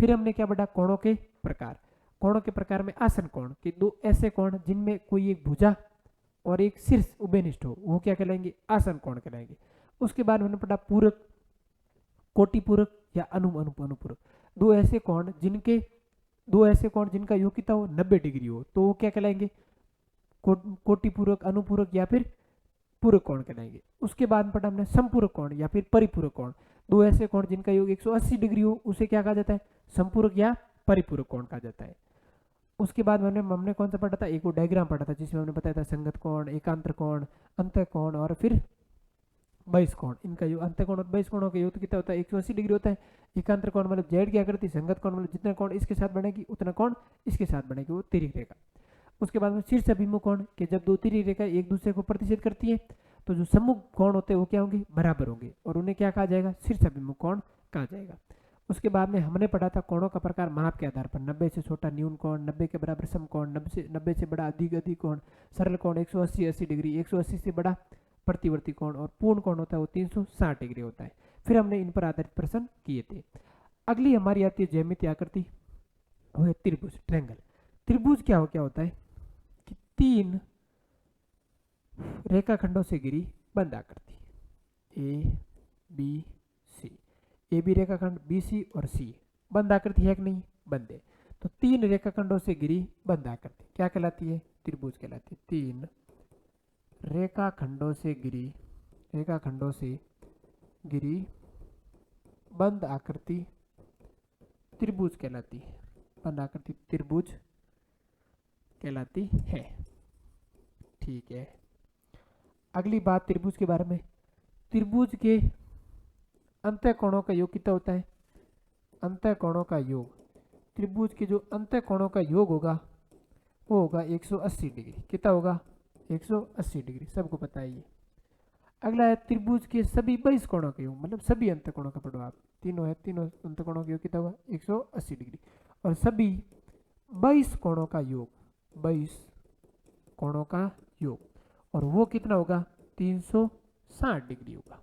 [SPEAKER 1] फिर हमने क्या पढ़ा, कोणों के प्रकार। कोणों के प्रकार में आसन कोण, कि दो ऐसे कोण जिनमें कोई एक भुजा और एक शीर्ष उभयनिष्ठ हो, वो क्या कहलाएंगे, आसन कोण कहलाएंगे। उसके बाद हमने पढ़ा पूरक, कोटिपूरक या अनुपूरक, दो ऐसे कोण जिनका योग कितना हो, 90 डिग्री हो, तो वो क्या कहलाएंगे, कोटिपूरक, अनुपूरक या फिर पूरक कोण कहलाएंगे। उसके बाद पढ़ा हमने संपूरक कोण या फिर परिपूरक कोण, दो ऐसे कोण जिनका योग 180 डिग्री हो, उसे क्या कहा जाता है, संपूरक या परिपूरक कोण कहा जाता है। उसके बाद हमने कौन सा पढ़ा था, एक वो डायग्राम पढ़ा था जिसमें हमने बताया था संगत कोण, एकांतर कोण, अंतः कोण और फिर बहिष कोण। इनका योग, अंतः कोण और बहिष कोणों का योग तो कितना होता है, 180 डिग्री होता है। एकांतर कोण मतलब जेड की आकृति, संगत कोण मतलब जितना कोण इसके साथ बनेगी उतना कोण इसके साथ बनेगी, वो तिर्यक रेखा। उसके बाद में शीर्ष अभिमुख कोण, कि जब दो तिर्यक रेखा एक दूसरे को प्रतिच्छेद करती है तो जो सम्मुख कोण होते हैं वो क्या होंगे, बराबर होंगे, और उन्हें क्या कहा जाएगा, शीर्ष अभिमुख कोण कहा जाएगा। उसके बाद में हमने पढ़ा था कोणों का प्रकार माप के आधार पर, 90 से छोटा न्यून कोण, 90 के बराबर समकोण, 90 से बड़ा अधिक कोण, सरल कोण 180 डिग्री, 180 से बड़ा प्रतिवर्ती कोण, और पूर्ण कोण होता है वो 360 डिग्री होता है। फिर हमने इन पर आधारित प्रश्न किए थे। अगली हमारी आती है ज्यामितीय आकृति, वो है त्रिभुज, ट्रायंगल। त्रिभुज क्या होता है, कि तीन रेखाखंडों से घिरी बंद आकृति, A B C, A B रेखाखंड, बी सी और सी बंद आकृति है कि नहीं, बंद है। तो तीन रेखाखंडों से घिरी बंद आकृति क्या कहलाती है, त्रिभुज कहलाती है। तीन रेखाखंडों से घिरी बंद आकृति त्रिभुज कहलाती है, बंद आकृति त्रिभुज कहलाती है। ठीक है, अगली बात त्रिभुज के बारे में। त्रिभुज के अंतःकोणों का योग कितना होता है, अंतःकोणों का योग, त्रिभुज के जो अंतःकोणों का योग होगा वो होगा 180 डिग्री। कितना होगा, 180 डिग्री, सबको पता है ये। अगला है त्रिभुज के सभी बहिष कोणों का योग, मतलब सभी अंतःकोणों का पढ़ो आप, तीनों अंतःकोणों का योग कितना होगा, 180 डिग्री। और सभी बहिष कोणों का योग, और वो कितना होगा, 360 डिग्री होगा।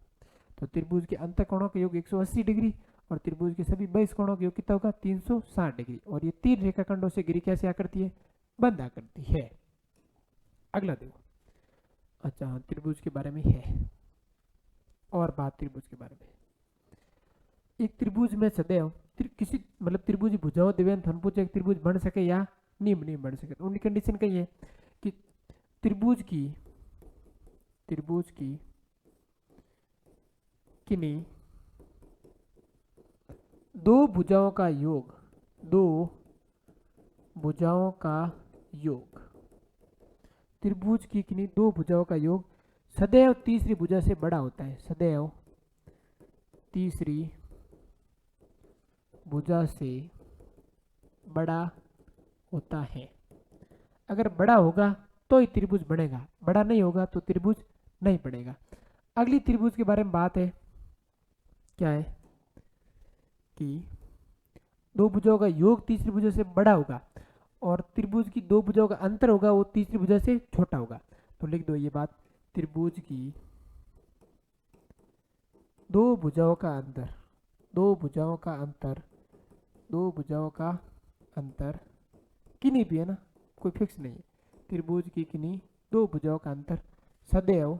[SPEAKER 1] तो त्रिभुज के अंत कोणों का योग 180 डिग्री और त्रिभुज के सभी 22 कोणों का योग कितना होगा 360 डिग्री। और ये 3 रेखाखंडों से घिरी कैसे आकृति है, बंद आकृति है। अगला देखो, अच्छा हाँ त्रिभुज के बारे में है और बात त्रिभुज के बारे में। एक त्रिभुज में सदैव किसी मतलब त्रिभुज भुजाओं दिव्यांत धनभुज एक त्रिभुज बन सके या नहीं बन सके। तो उनकी कंडीशन कही है कि त्रिभुज की किन्हीं दो भुजाओं का योग त्रिभुज की किन्हीं दो भुजाओं का योग सदैव तीसरी भुजा से बड़ा होता है, सदैव तीसरी भुजा से बड़ा होता है। अगर बड़ा होगा तो ही त्रिभुज बनेगा, बड़ा नहीं होगा तो त्रिभुज नहीं बनेगा। अगली त्रिभुज के बारे में बात है, क्या है कि दो भुजाओं का योग तीसरी भुजा से बड़ा होगा और त्रिभुज की दो भुजाओं का अंतर होगा वो तीसरी भुजा से छोटा होगा। तो लिख दो ये बात, त्रिभुज की दो भुजाओं का अंतर किन्हीं भी है ना, कोई फिक्स नहीं है। त्रिभुज की किन्हीं दो भुजाओं का अंतर सदैव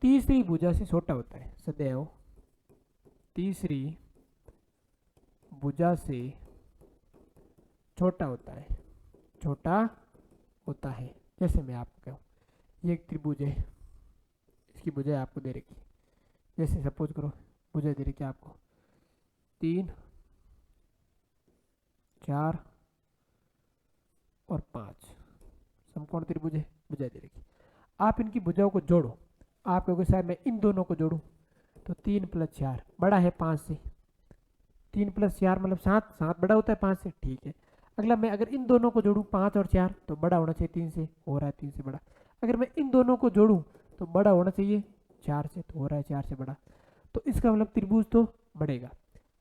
[SPEAKER 1] तीसरी भुजा से छोटा होता है, सदैव तीसरी भुजा से छोटा होता है। जैसे मैं आपको कहूँ ये एक त्रिभुज है, इसकी भुजा आपको दे रखी, जैसे सपोज करो भुजा दे रखी आपको 3, 4 और 5 समकोण त्रिभुज है, भुजा दे रखी। आप इनकी भुजाओं को जोड़ो, आप कहोगे सर मैं इन दोनों को जोड़ूं तो 3 + 4 बड़ा है 5 से, 3 + 4 मतलब 7, 7 बड़ा होता है 5 से, ठीक है। अगला मैं अगर इन दोनों को जोड़ूं 5 और 4 तो बड़ा होना चाहिए 3 से, हो रहा है 3 से बड़ा। अगर मैं इन दोनों को जोड़ूं तो बड़ा होना चाहिए 4 से, तो हो रहा है 4 से बड़ा। तो इसका मतलब त्रिभुज तो बढ़ेगा।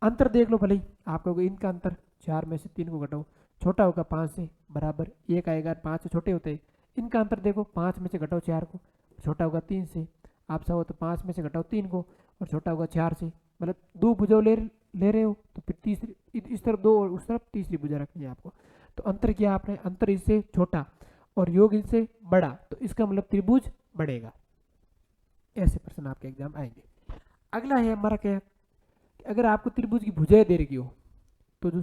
[SPEAKER 1] अंतर देख लो भले ही, आप कहोगे इनका अंतर 4 में से 3 को घटाओ, छोटा होगा 5 से, बराबर 1 आएगा, 5 से छोटे होते हैं। इनका अंतर देखो 5 में से घटाओ 4 को, छोटा होगा 3 से। आप चाहो तो 5 में से घटाओ 3 को और छोटा होगा 4 से। मतलब दो भुजाओं ले रहे हो तो फिर तीसरी इस तरफ 2 और उस तरफ तीसरी भुजा रखनी है आपको। तो अंतर किया आपने, अंतर इससे छोटा और योग इनसे बड़ा, तो इसका मतलब त्रिभुज बढ़ेगा। ऐसे प्रश्न आपके एग्जाम आएंगे। अगला है हमारा क्या, अगर आपको त्रिभुज की भुजाएं दे रखी हो तो जो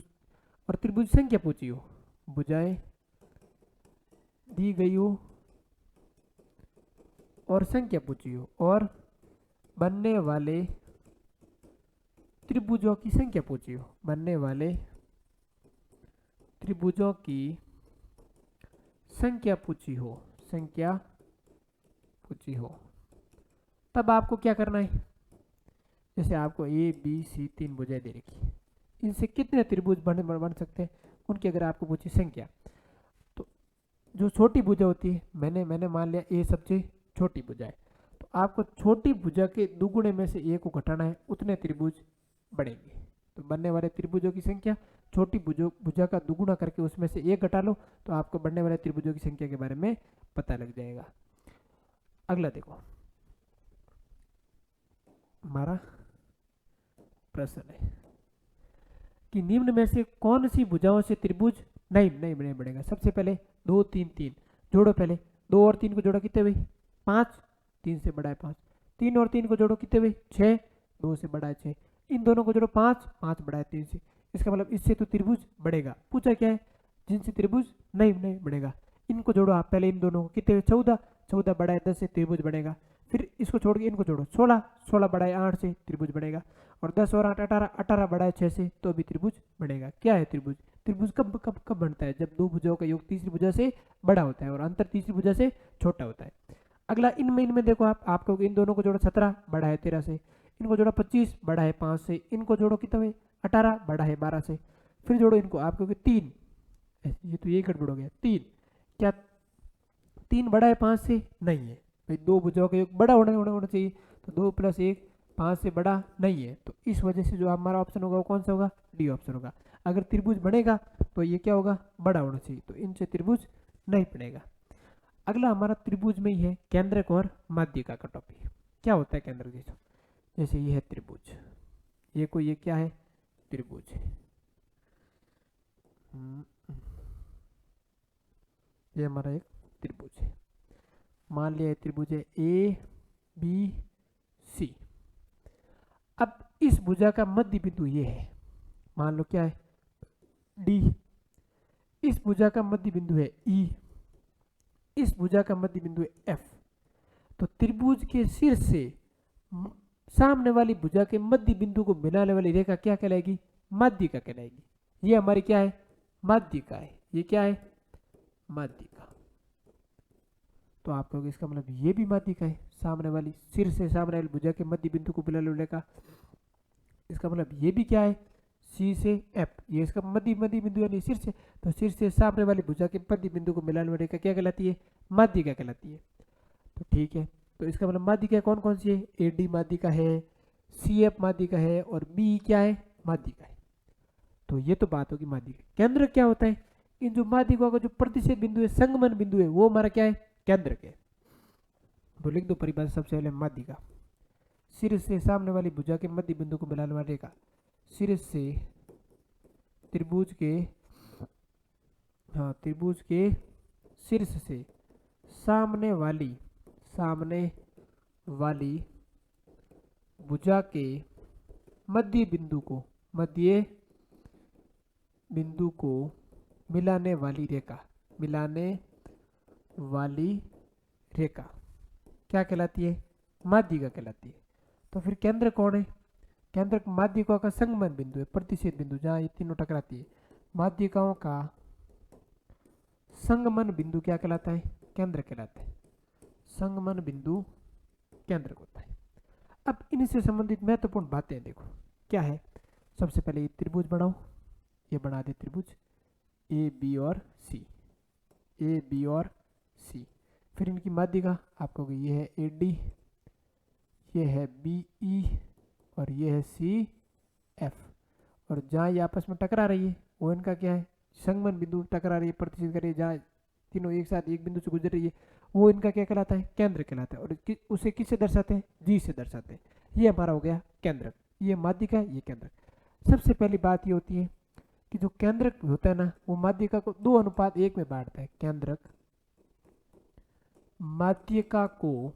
[SPEAKER 1] और त्रिभुज संख्या पूछी हो, भुजाएं दी गई हो और संख्या पूछी हो और बनने वाले त्रिभुजों की संख्या पूछी हो, बनने वाले त्रिभुजों की संख्या पूछी हो, तब आपको क्या करना है। जैसे आपको A B C 3 भुजाएं दे रखी है, इनसे कितने त्रिभुज बन सकते हैं, उनकी अगर आपको पूछी संख्या, तो जो छोटी भुजा होती है, मैंने मान लिया A सबसे छोटी भुजा है, तो आपको छोटी भुजा के दुगुने में से A को घटाना है, उतने त्रिभुज बढ़ेंगे। तो बनने वाले त्रिभुजों की संख्या छोटी भुजा का दुगुना करके उसमें से 1 घटा लो, तो आपको बनने वाले त्रिभुजों की संख्या के बारे में पता लग जाएगा। अगला देखो, हमारा प्रश्न है कि निम्न में से कौन सी भुजाओं से त्रिभुज नहीं बनेगा। सबसे पहले 2 3 3 जोड़ो, पहले 2 और 3 को जोड़ो कितने हुए 5, 3 से बड़ा है 5। 3 और 3 को जोड़ो कितने हुए 6, 2 से बड़ा है 6। इन दोनों को जोड़ो 5, 5 बड़ा है 3 से। इसका मतलब इससे तो त्रिभुज बढ़ेगा। पूछा क्या है, जिनसे त्रिभुज नहीं बढ़ेगा। इनको जोड़ो आप पहले, इन दोनों को कितने हुए 14, 14 बड़ा है 10 से त्रिभुज बढ़ेगा। फिर इसको छोड़ के इनको जोड़ो 16, 16 बड़ा है 8 से त्रिभुज बढ़ेगा। और 10 और 8 18, 18 बड़ा है 6 से, तो भी त्रिभुज बढ़ेगा। क्या है त्रिभुज, त्रिभुज कब बनता है, जब दो भुजाओं का योग तीसरी भुजा से बड़ा होता है और अंतर तीसरी भुजा से छोटा होता है। अगला इनमें देखो आप कहोगे इन दोनों को जोड़ो 17 बड़ा है 13 से, इनको जोड़ो 25 बड़ा है 5 से, इनको जोड़ो कितना है 18 बड़ा है 12 से। फिर जोड़ो इनको, आप कहोगे 3, ये तो ये गड़बड़ हो गया 3, क्या 3 बड़ा है 5 से, नहीं है भाई, दो भुजाओं का योग बड़ा होना चाहिए, तो 2 + 1 5 से बड़ा नहीं है। तो इस वजह से जो हमारा ऑप्शन होगा वो कौन सा होगा, डी ऑप्शन होगा। अगर त्रिभुज बनेगा तो ये क्या होगा, बड़ा होना चाहिए, तो इनसे त्रिभुज नहीं बनेगा। अगला हमारा त्रिभुज में ही है केंद्रक और माध्यिका का टॉपिक। क्या होता है केंद्रक, जैसे ये है त्रिभुज, ये कोई ये क्या है त्रिभुज है, ये हमारा एक त्रिभुज है। मान लिया त्रिभुज है ए बी सी। अब इस भुजा का मध्य बिंदु ये है, मान लो क्या है डी। इस भुजा का मध्य बिंदु है ई, इस भुजा का मध्य बिंदु है एफ। तो त्रिभुज के शीर्ष से सामने वाली भुजा के मध्य बिंदु को मिलाने वाली रेखा क्या कहलाएगी, माध्यिका कहलाएगी। ये हमारी क्या है माध्यिका है, ये क्या है माध्यिका। तो आप कहोगे इसका मतलब ये भी माध्यिका है, सामने वाली सिर से सामने वाली भुजा के मध्य बिंदु को मिलाने वाली रेखा। इसका मतलब ये भी क्या है सी से एफ, ये इसका मध्य बिंदु यानी सिर से, तो सिर से सामने वाली भुजा के मध्य बिंदु को मिलाने वाली रेखा क्या कहलाती है माध्यिका कहलाती है। तो ठीक है, तो इसका मतलब माध्यिका कौन कौन सी है, ए डी माध्यिका है, सी एफ माध्यिका है और बी क्या है माध्यिका है। तो ये तो बात होगी माध्यिका। केंद्र क्या होता है, इन जो माध्यिका का जो प्रतिच्छेद बिंदु है संगमन बिंदु है वो हमारा क्या है केंद्र के। तो लिख दो परिभाषा सबसे पहले माध्यिका, सिर से सामने वाली भुजा के मध्य बिंदु को मिलाने वाली रेखा। सिर से त्रिभुज के शीर्ष से सामने वाली भुजा के मध्य बिंदु को मिलाने वाली रेखा क्या कहलाती है माध्यिका कहलाती है। तो फिर केंद्र कौन है, केंद्र माध्यिका का संगमन बिंदु है, प्रतिच्छेद बिंदु जहां ये तीनों टकराती है। माध्यिकाओं का संगमन बिंदु क्या कहलाता है केंद्र कहलाता है, संगमन बिंदु केंद्र होता है। अब इनसे संबंधित महत्वपूर्ण बातें देखो क्या है। सबसे पहले ये त्रिभुज बनाओ, ये बना दे त्रिभुज ए बी और सी। फिर इनकी माध्यिका आप कहोगे ये है ए डी, ये है बी ई और ये है सी एफ। और जहाँ ये आपस में टकरा रही है वो इनका क्या है संगमन बिंदु, टकरा रही है प्रतिच्छेद कर रही है, जहाँ तीनों एक साथ एक बिंदु से गुजर रही है वो इनका क्या कहलाता है केंद्र कहलाता है। और उसे किससे दर्शाते हैं जी से दर्शाते हैं। ये हमारा हो गया केंद्रक, ये माध्यिका ये केंद्रक। सबसे पहली बात ये होती है कि जो केंद्रक होता है ना वो माध्यिका को 2:1 में बांटता है। केंद्रक माध्यिका को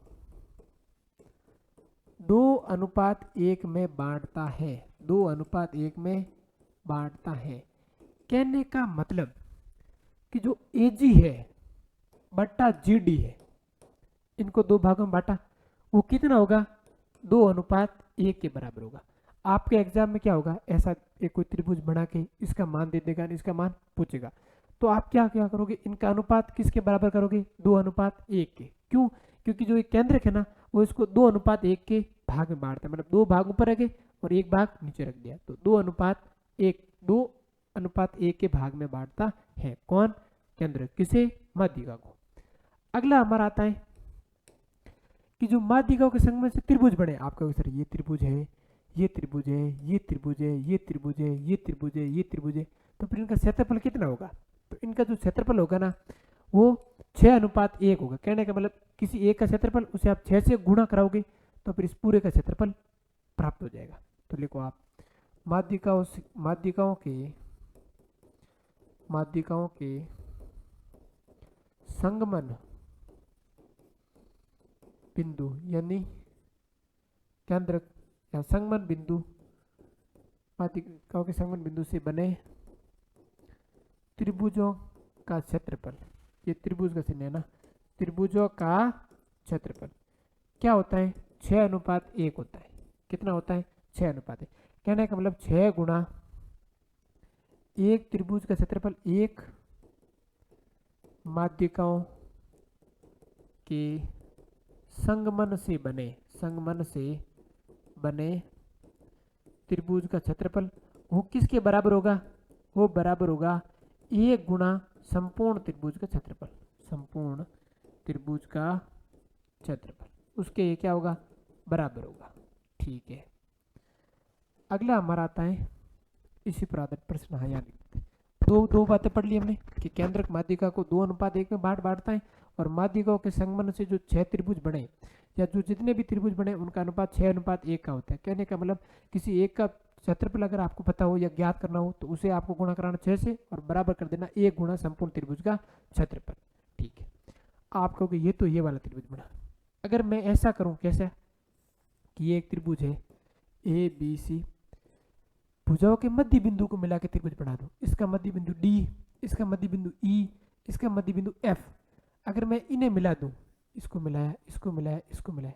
[SPEAKER 1] 2:1 में बांटता है, 2:1 में बांटता है। कहने का मतलब कि जो एजी है बट्टा जीडी है, इनको 2 भागों में बांटा, वो कितना होगा 2:1 के बराबर होगा। आपके एग्जाम में क्या होगा, ऐसा एक कोई त्रिभुज बना के इसका मान दे देगा, इसका मान पूछेगा, तो आप क्या क्या करोगे, इनका अनुपात किसके बराबर करोगे 2:1 के। क्यों, क्योंकि जो एक केंद्रक है ना वो इसको 2:1 के भाग में बांटता है, मतलब 2 भाग ऊपर रखे और 1 भाग नीचे रख दिया, तो 2:1 के भाग में बांटता है। कौन केंद्र, किसे माध्यिका को। अगला हमारा आता है कि जो माध्यिकाओं के संगमन से त्रिभुज बने। आप कहोगे सर ये त्रिभुज है, ये त्रिभुज है, ये त्रिभुज है, ये त्रिभुज है, ये त्रिभुज है, ये त्रिभुज है, तो फिर इनका क्षेत्रफल कितना होगा। तो इनका जो क्षेत्रफल होगा ना वो 6:1 होगा। कहने का मतलब किसी एक का क्षेत्रफल उसे आप 6 से गुणा कराओगे तो फिर इस पूरे का क्षेत्रफल प्राप्त हो जाएगा। तो लिखो आप माध्यिकाओं के संगमन बिंदु यानी केंद्रक या संगमन बिंदु, माध्यिकाओं के संगमन बिंदु से बने त्रिभुजों का क्षेत्रफल, ये त्रिभुज का चिन्ह है ना, त्रिभुजों का क्षेत्रफल क्या होता है 6:1 होता है। कितना होता है 6:1। कहने का मतलब 6 गुणा 1 त्रिभुज का क्षेत्रफल 1 माध्यिकाओं के संगमन से बने त्रिभुज का क्षेत्रफल वो किसके बराबर होगा, वो बराबर होगा 1 गुणा संपूर्ण त्रिभुज का क्षेत्रफल, संपूर्ण त्रिभुज का क्षेत्रफल उसके ये क्या होगा बराबर होगा। ठीक है, अगला हमारा आता है इसी पर आधारित प्रश्न। हाँ यानी दो बातें पढ़ ली हमने कि केंद्रक माध्यिका को 2:1 में बांटता है और माध्यिकाओं के संगमन से जो 6 त्रिभुज बने या जो जितने भी त्रिभुज बने उनका अनुपात 6:1 का होता है। कहने का मतलब किसी एक का क्षेत्रफल अगर आपको पता हो या ज्ञात करना हो तो उसे आपको गुणा कराना 6 से और बराबर कर देना 1 गुणा संपूर्ण त्रिभुज का क्षेत्रफल। ठीक है, आप कहोगे ये तो ये वाला त्रिभुज बना। अगर मैं ऐसा करूं, कैसा कि ये एक त्रिभुज है ए बी सी, भुजाओं के मध्य बिंदु को मिला के त्रिभुज बना दो। इसका मध्य बिंदु डी, इसका मध्य बिंदु ई, इसका मध्य बिंदु एफ। अगर मैं इन्हें मिला दूं, इसको मिलाया, इसको मिलाया, इसको मिलाया,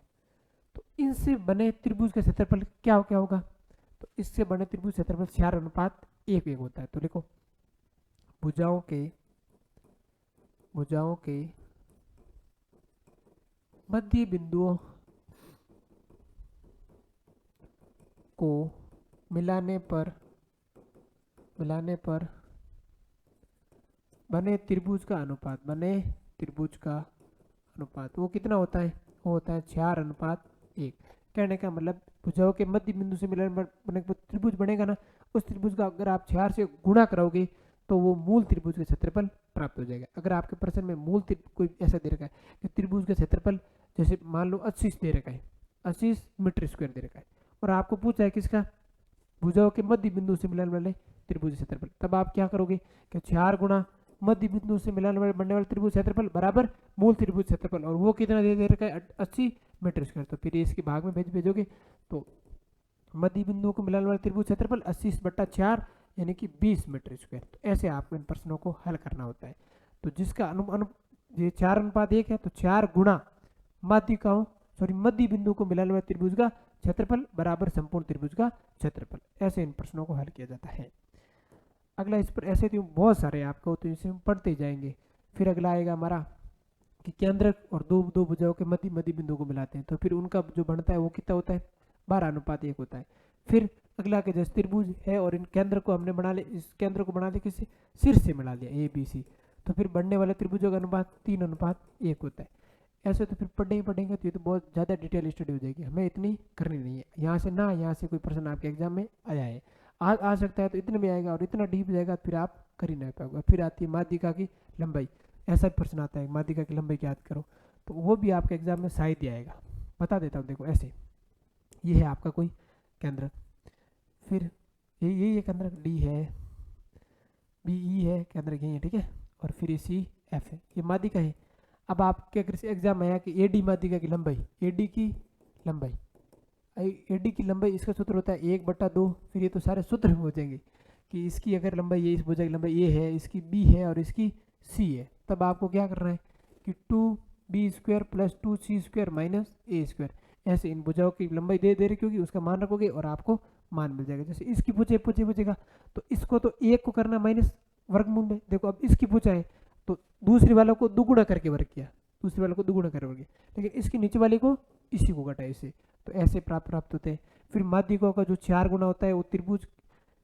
[SPEAKER 1] तो इनसे बने त्रिभुज का क्षेत्रफल क्या क्या होगा? तो इससे बने त्रिभुज क्षेत्रफल 4:1 होता है। तो लिखो भुजाओं के मध्य बिंदुओं को मिलाने पर बने त्रिभुज का अनुपात वो कितना होता है? वो होता है 4:1। कहने का मतलब भुजाओं के मध्य बिंदु से मिलाने पर त्रिभुज बनेगा ना, उस त्रिभुज का अगर आप 4 से गुणा करोगे तो वो मूल त्रिभुज का क्षेत्रफल प्राप्त हो जाएगा। अगर आपके प्रश्न में कोई ऐसा दे रखा है कि त्रिभुज का क्षेत्रफल जैसे मान लो 80 दे रखा है, 80 मीटर स्क्वायर दे रखा है, और आपको पूछा है किसका? भुजाओं के मध्य बिंदु से मिलाने वाले त्रिभुज क्षेत्रफल। तब आप क्या करोगे कि 4 गुणा मध्य बिंदु से मिलाने वाले बनने वाले त्रिभुज क्षेत्रफल बराबर मूल त्रिभुज क्षेत्रफल, और वो कितना दे रखा है? 80 मीटर स्क्वायर। तो फिर इसके भाग में भेजोगे तो मध्य बिंदुओं को मिलाने वाले त्रिभुज क्षेत्रफल 80/4 यानी कि 20 मीटर स्क्वायर। तो ऐसे आपको इन प्रश्नों को हल करना होता है। तो जिसका ये 4:1 है, तो 4 गुणा मध्य बिंदु को मिलाने वाले त्रिभुज का क्षेत्रफल बराबर संपूर्ण त्रिभुज का क्षेत्रफल। ऐसे इन प्रश्नों को हल किया जाता है। अगला इस पर ऐसे तो बहुत सारे आपको, तो इसे हम पढ़ते जाएंगे। फिर अगला आएगा हमारा कि केंद्रक और दो भुजाओं के मध्य बिंदु को मिलाते हैं, तो फिर उनका जो बनता है वो कितना होता है? 12:1 होता है। फिर अगला के जैसे त्रिभुज है और इन केंद्र को हमने बना लिया, इस केंद्र को बना लिया किससे? शीर्ष से मिला लिया, ए बी सी। तो फिर बनने वाले त्रिभुजों का अनुपात 3:1 होता है। ऐसे तो फिर पढ़ेंगे तो ये तो बहुत ज़्यादा डिटेल स्टडी हो जाएगी, हमें इतनी करनी नहीं है। यहाँ से कोई प्रश्न आपके एग्जाम में आया है, आ सकता है, तो इतने में आएगा और इतना डीप जाएगा फिर आप कर ही नहीं पाओगे। फिर आती है माध्यिका की लंबाई, ऐसा प्रश्न आता है माध्यिका की लंबाई याद करो, तो वो भी आपके एग्जाम में शायद ही आएगा। बता देता हूँ, देखो ऐसे ये है आपका कोई केंद्र, फिर ये केंद्र डी है, बी ई है, केंद्र यही है, ठीक है, और फिर सी एफ है, ये माध्यिका है। अब आपके एग्जाम में आया कि एडी माध्यिका की लंबाई, एडी की लंबाई इसका सूत्र होता है 1/2। फिर ये तो सारे सूत्र हो जाएंगे कि इसकी अगर लंबाई ये, इस भुजा की लंबाई ये है, इसकी बी है और इसकी सी है, तब आपको क्या करना है कि 2b² + 2c² - a²। ऐसे इन भुजाओं की लंबाई दे रही क्योंकि उसका मान रखोगे और आपको मान मिल जाएगा। जैसे इसकी पूछेगा तो इसको तो 1 को करना माइनस वर्गमूल में। देखो अब इसकी पूछा है तो दूसरी वालों को दुगुना करके वर्ग किया, लेकिन इसकी नीचे वाले को इसी को घटाया इससे, तो ऐसे प्राप्त होते हैं। फिर माध्यिकाओं का जो 4 गुना होता है वो त्रिभुज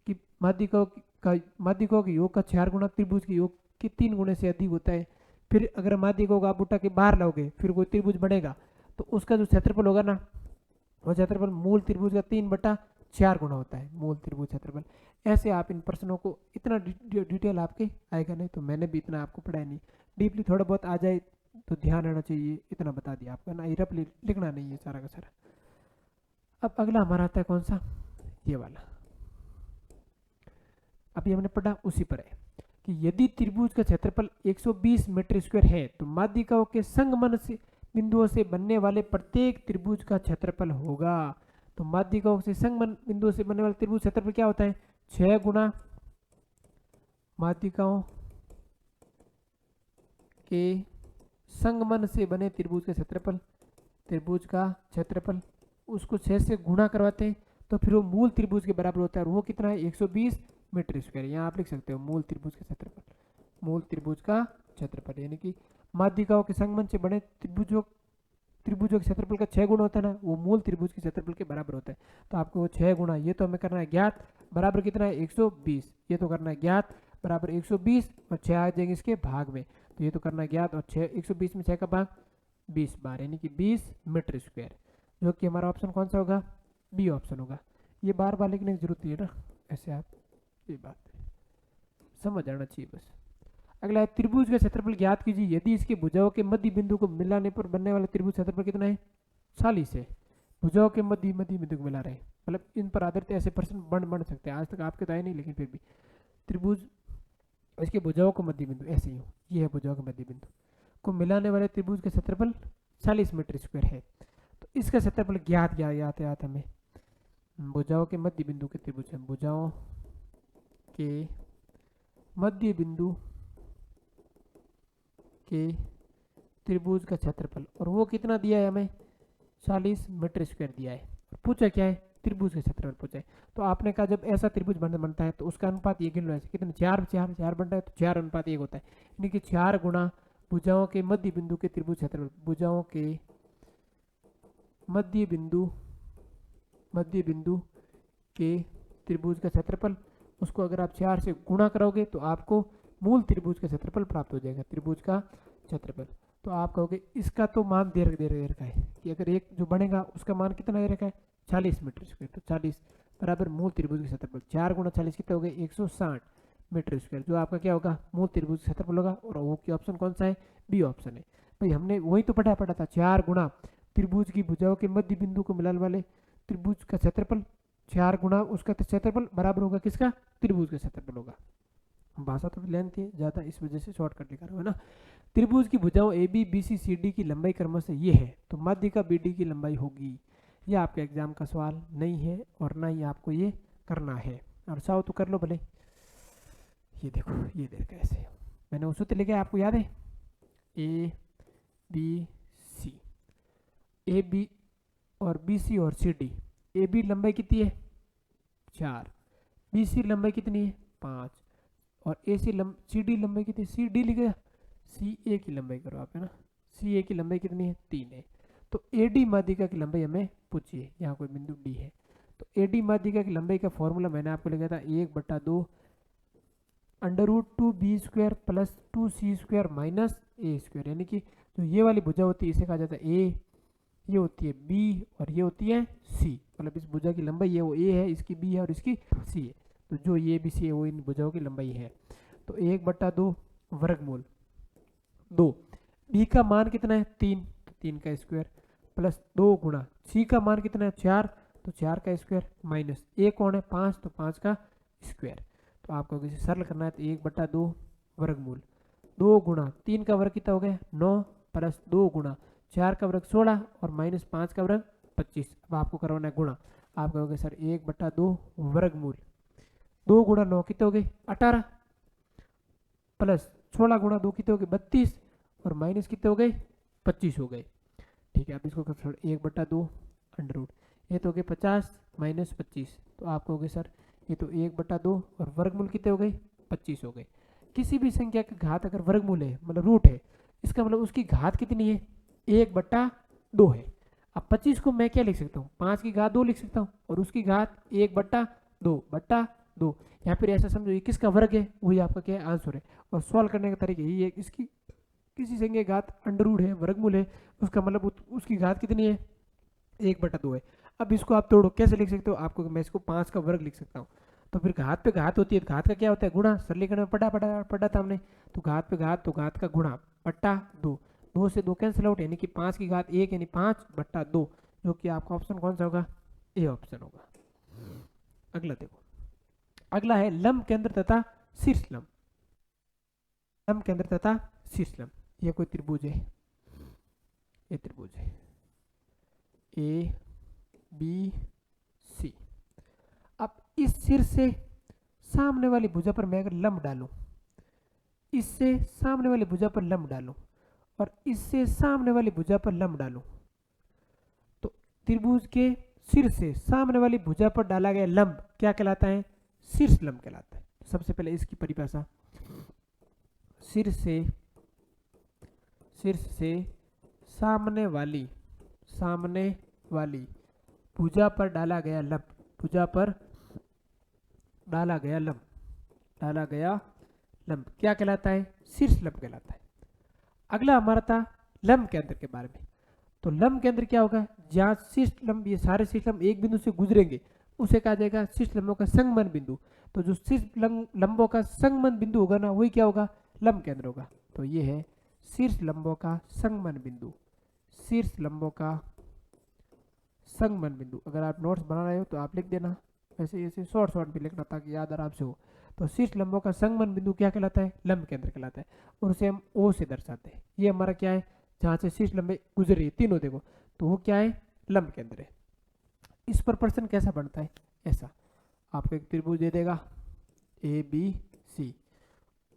[SPEAKER 1] की माध्यिकाओं के योग का 4 गुना त्रिभुज के योग के 3 गुणे से अधिक होता है। फिर अगर माध्यिकाओं को आप उठा के बाहर लाओगे फिर कोई त्रिभुज बनेगा तो उसका जो क्षेत्रफल होगा ना, वो क्षेत्रफल मूल त्रिभुज का 3/4 गुना होता है, मूल त्रिभुज क्षेत्रफल। ऐसे आप इन प्रश्नों को, इतना डिटेल आपके आएगा नहीं, तो मैंने भी इतना आपको पढ़ाया नहीं, डीपली थोड़ा बहुत आ जाए तो ध्यान रहना चाहिए, इतना बता दिया आपको ना, रफली लिखना नहीं है सारा का सारा। अब अगला हमारा आता है कौन सा? ये वाला, अभी हमने पढ़ा उसी पर है कि यदि त्रिभुज का क्षेत्रफल 120 मीटर स्क्वायर है तो माध्यिकाओं के संगमन से बिंदुओं से बनने वाले प्रत्येक त्रिभुज का क्षेत्रफल होगा। तो माध्यिकाओं से संगमन बिंदुओं से बनने वाले त्रिभुज क्षेत्रफल क्या होता है? 6 गुना माध्यिकाओं के संगमन से बने त्रिभुज का क्षेत्रफल, उसको 6 से गुणा करवाते हैं तो फिर वो मूल त्रिभुज के बराबर होता है, और वो कितना है? 120 मीटर स्क्वायर। यहाँ आप लिख सकते हो मूल त्रिभुज का क्षेत्रफल, यानी कि माध्यिकाओं के संगमन से बने त्रिभुजों के क्षेत्रफल का 6 गुना होता है ना, वो मूल त्रिभुज के क्षेत्रफल के बराबर होता है। तो आपको वो 6 गुना, ये तो हमें करना है ज्ञात, बराबर कितना है? 120। ये तो करना है ज्ञात बराबर 120 और 6 आ जाएंगे इसके भाग में, तो ये तो करना है ज्ञात, और 120 में 6 का भाग 20 बार, यानी कि 20 मीटर स्क्वायर, जो कि हमारा ऑप्शन कौन सा होगा? बी ऑप्शन होगा। ये बार बार लिखने की जरूरत नहीं है ना, ऐसे आप ये बात समझ आना चाहिए बस। अगला है त्रिभुज का क्षेत्रफल ज्ञात कीजिए यदि इसके भुजाओं के मध्य बिंदु को मिलाने पर बनने वाला त्रिभुज क्षेत्रफल कितना है 40 है। भुजाओं के मध्य बिंदु को मिला रहे हैं, मतलब इन पर आधारित ऐसे प्रश्न बन सकते हैं। आज तक आपके तो आए नहीं, लेकिन फिर भी त्रिभुज इसके भुजाओं को मध्य बिंदु ऐसे ही हो, ये है भुजाओं के मध्य बिंदु को मिलाने वाले त्रिभुज का क्षेत्रफल 40 मीटर स्क्वायर है। तो इसका क्षेत्रफल ज्ञात हमें भुजाओं के मध्य बिंदु के त्रिभुज है, भुजाओं के मध्य बिंदु के त्रिभुज का क्षेत्रफल, और वो कितना दिया है हमें 40 मीटर स्क्वायर दिया है। पूछा क्या है त्रिभुज का क्षेत्रफल पूछा है। तो आपने कहा जब ऐसा त्रिभुज बनता है तो उसका अनुपात ये गिन लो, ऐसे कितने 4 बनता है तो 4:1 होता है, यानी कि 4 गुणा भुजाओं के मध्य बिंदु के त्रिभुज क्षेत्रफल, भुजाओं के मध्य बिंदु के त्रिभुज का क्षेत्रफल, उसको अगर आप 4 से गुणा करोगे तो आपको मूल त्रिभुज का क्षेत्रफल प्राप्त हो जाएगा, त्रिभुज का क्षेत्रफल। तो आप कहोगे इसका तो मान दे रखा है कि अगर एक जो बनेगा उसका मान कितना दे रखा है 40 मीटर स्क्वायर, तो 40 बराबर मूल त्रिभुज का क्षेत्रफल, 4 गुणा 40 कितना हो गए 160 मीटर स्क्वायर, जो आपका क्या होगा मूल त्रिभुज का क्षेत्रफल होगा। और वो की ऑप्शन कौन सा है, बी ऑप्शन है। भाई हमने वही तो पढ़ा था, 4 गुणा त्रिभुज की भुजाओं के मध्य बिंदु को मिलाने वाले त्रिभुज का क्षेत्रफल, 4 गुणा उसका क्षेत्रफल बराबर होगा किसका, त्रिभुज का क्षेत्रफल होगा। भाषा तो लेंथ है ज़्यादा, इस वजह से शॉर्टकट लिखा रहा है ना। त्रिभुज की भुजाओं A B B C C D की लंबाई क्रमशः ये है, तो मध्य का बी डी की लंबाई होगी। यह आपके एग्जाम का सवाल नहीं है और ना ही आपको ये करना है, और चाहो तो कर लो भले। ये देखो ये देख कैसे मैंने वो सूत्र लिखा है, आपको याद है A B C, A B और बी सी और सी डी। ए बी लंबाई कितनी है 4, बी सी लंबाई कितनी है 5, और ए सी सी डी लंबाई कितनी, सी डी लिखा सी ए की लंबाई करो आप, है ना, सी ए की लंबाई कितनी है 3 है। तो ए डी माध्यिका की लंबाई हमें पूछिए, यहाँ कोई बिंदु डी है, तो ए डी माध्यिका की लंबाई का फॉर्मूला मैंने आपको लिखा था 1/2 √2b² plus 2c² minus a², यानी कि जो ये वाली भुजा होती है इसे कहा जाता है ए, ये होती है बी और ये होती है सी, मतलब इस भुजा की लंबाई है वो ए है, इसकी बी है और इसकी सी है। तो जो ये बी सी है वो इन भुजाओं की लंबाई है। तो 1/2 वर्गमूल 2, बी का मान कितना है 3, तो 3 का स्क्वायर प्लस 2 गुणा सी का मान कितना है 4, तो 4 का स्क्वायर माइनस ए कौन है 5, तो 5 का स्क्वायर। तो आपको किसी सरल करना है तो 1/2 वर्गमूल 2 गुणा 3 का वर्ग कितना हो गया 9 प्लस 2 गुणा 4 का वर्ग 16 और माइनस 5 का वर्ग 25। अब आपको करवाना है गुणा, आप कहोगे सर 1/2 वर्गमूल 2 गुणा 9 कितने हो गए 18 प्लस 16 गुणा 2 कितने हो गए 32 और माइनस कितने हो गए 25 हो गए। ठीक है, आप इसको 1/2 अंडर रूट, ये तो हो गए 50 माइनस 25, तो आप कहोगे सर ये तो 1/2 और वर्गमूल कितने हो गए 25 हो गए। किसी भी संख्या का घात अगर वर्गमूल है मतलब रूट है, इसका मतलब उसकी घात कितनी है 1/2 है। अब 25 को मैं क्या लिख सकता हूँ 5 की घात 2 लिख सकता हूँ और उसकी घात 1/2 या फिर ऐसा समझो ये किसका वर्ग है वही आपका क्या है आंसर है। और सॉल्व करने का तरीका यही है, इसकी किसी संख्या की घात अंडर रूट है वर्गमूल है, उसका मतलब उसकी घात कितनी है 1/2 है। अब इसको आप तोड़ो कैसे लिख सकते हो, आपको मैं इसको 5 का वर्ग लिख सकता हूँ, तो फिर घात पे घात होती है, घात का क्या होता है गुणा, सरलीकरण में पढ़ा था हमने, तो घात पे घात तो घात का गुणा बट्टा 2, 2 से 2 कैंसिल आउट, यानी कि 5 की घात 1 यानी 5/2, जो कि आपका ऑप्शन कौन सा होगा ए ऑप्शन होगा। अगला देखो, अगला है लंब केंद्र तथा शीर्ष लंब। लंब केंद्र तथा शीर्ष लंब, ये कोई त्रिभुज है, ये त्रिभुज है ए बी सी। अब इस शीर्ष से सामने वाली भुजा पर मैं अगर लंब डालूं, इससे सामने वाली भुजा पर लंब डालूं और इससे सामने वाली भुजा पर लंब डालूं, तो त्रिभुज के शीर्ष से सामने वाली भुजा पर डाला गया लंब क्या कहलाता है, शीर्ष लंब कहलाता है। सबसे पहले इसकी परिभाषा, शीर्ष से सामने वाली भुजा पर डाला गया लंब, भुजा पर डाला गया लंब क्या कहलाता है, शीर्ष लंब कहलाता है। अगला हमारा था लंब केंद्र के बारे में, तो लंब केंद्र क्या होगा, जहाँ शीर्ष लंब, ये सारे शीर्ष लंब एक बिंदु से गुजरेंगे उसे कहा जाएगा शीर्ष लंबों का संगमन बिंदु। तो जो शीर्ष लंबों का संगमन बिंदु होगा ना वही क्या होगा लंब केंद्र होगा। तो ये है शीर्ष लंबों का संगमन बिंदु, शीर्ष लंबों का संगमन बिंदु। अगर आप नोट्स बना रहे हो तो आप लिख देना, वैसे ऐसे शॉर्ट शॉर्ट भी लिखना ताकि याद आराम से हो। तो शीर्ष लंबों का संगमन बिंदु क्या कहलाता है? लंब केंद्र कहलाता है, और उसे हम ओ से दर्शाते हैं। ये हमारा क्या है? जहाँ से शीर्ष लंबे गुजर रही है तीनों, देखो तो वो क्या है? लंब केंद्र है। इस पर प्रश्न कैसा बनता है? ऐसा आपको एक त्रिभुज दे देगा ए बी सी,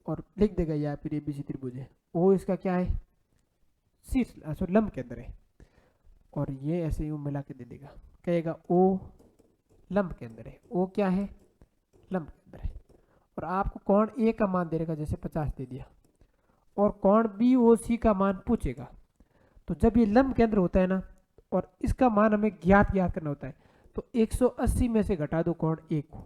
[SPEAKER 1] और लिख देगा यहाँ फिर ए बी सी त्रिभुज है, ओ इसका क्या है? शीर्ष लंब केंद्र है। और ये ऐसे ही मिला के दे देगा, कहेगा ओ लंब केंद्र है। ओ क्या है? लंब केंद्र है। और आपको कोण ए का मान दे देगा, जैसे 50 दे दिया, और कोण बी ओ सी का मान पूछेगा। तो जब ये लंब केंद्र होता है ना, और इसका मान हमें ज्ञात करना होता है, तो 180 में से घटा दो कोण ए को,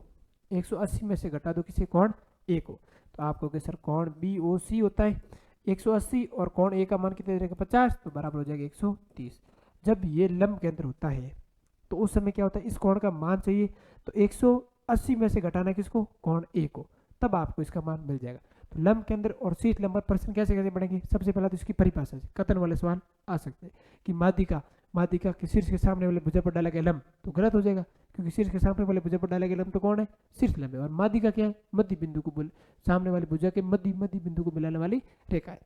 [SPEAKER 1] 180 में से घटा दो किसी कोण ए को। तो आप कहोगे सर कोण बी ओ सी होता है 180, और कोण ए का मान कितने देगा? 50, तो बराबर हो जाएगा 130। जब ये लंब केंद्र होता है तो उस समय क्या होता है? इस कोण का मान चाहिए, तो 180 में से घटाना किसको? कोण ए को, तब आपको इसका मान मिल जाएगा। तो लंब केंद्र और शीर्ष लंब पर प्रश्न कैसे कैसे बढ़ेंगे? सबसे पहला तो इसकी परिभाषा से कथन वाले सवाल आ सकते हैं कि माध्यिका के शीर्ष के सामने वाले भुजा पर डाला गया लंब, तो गलत हो जाएगा, क्योंकि शीर्ष के सामने वाले भुजा पर डाला गया लंब तो कौन है? शीर्ष लंब है। और माध्यिका क्या है? मध्य बिंदु को सामने वाले भुजा के मध्य बिंदु को मिलाने वाली रेखा है।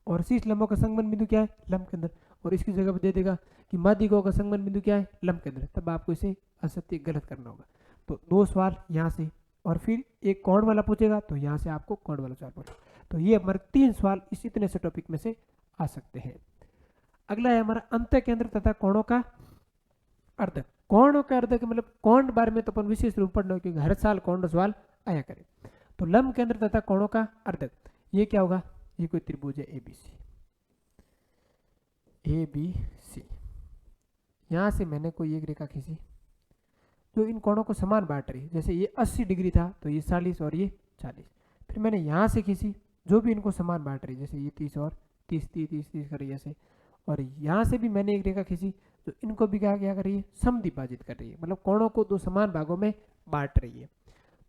[SPEAKER 1] और शीर्ष लंबों का संगमन बिंदु क्या है? लंब केंद्र। और इसकी जगह पर दे देगा कि माध्यिकाओं का संगमन बिंदु क्या है? लंब केंद्र। तब आपको इसे असत्य गलत करना होगा। तो 2 सवाल यहाँ से, और फिर एक कोण वाला पूछेगा, तो यहाँ से आपको कोण वाला सवाल पूछेगा। तो ये हमारे 3 सवाल इस इतने से टॉपिक में से आ सकते हैं। अगला है हमारा अंत केंद्र तथा कोणों का अर्धक। कोणों का अर्धक मतलब कोण बारे में तो अपन विशेष रूप पढ़ना, क्योंकि हर साल कोण सवाल आया करे। तो लंब केंद्र तथा कोणों का अर्धक, ये क्या होगा? ये कोई त्रिभुज है एबीसी, एबीसी। यहां से मैंने कोई एक रेखा खींची जो इन कोणों को समान बांट रही है। जैसे ये 80 डिग्री था, तो ये 40 और ये 40। फिर मैंने यहाँ से खींची जो भी इनको समान बांट रही है, जैसे ये 30 और 30, 30, 30, 30 कर रही है ऐसे। और यहाँ से भी मैंने एक रेखा खींची जो इनको भी क्या कर रही है? समद्विभाजित कर रही है, मतलब कोणों को 2 समान भागों में बांट रही है।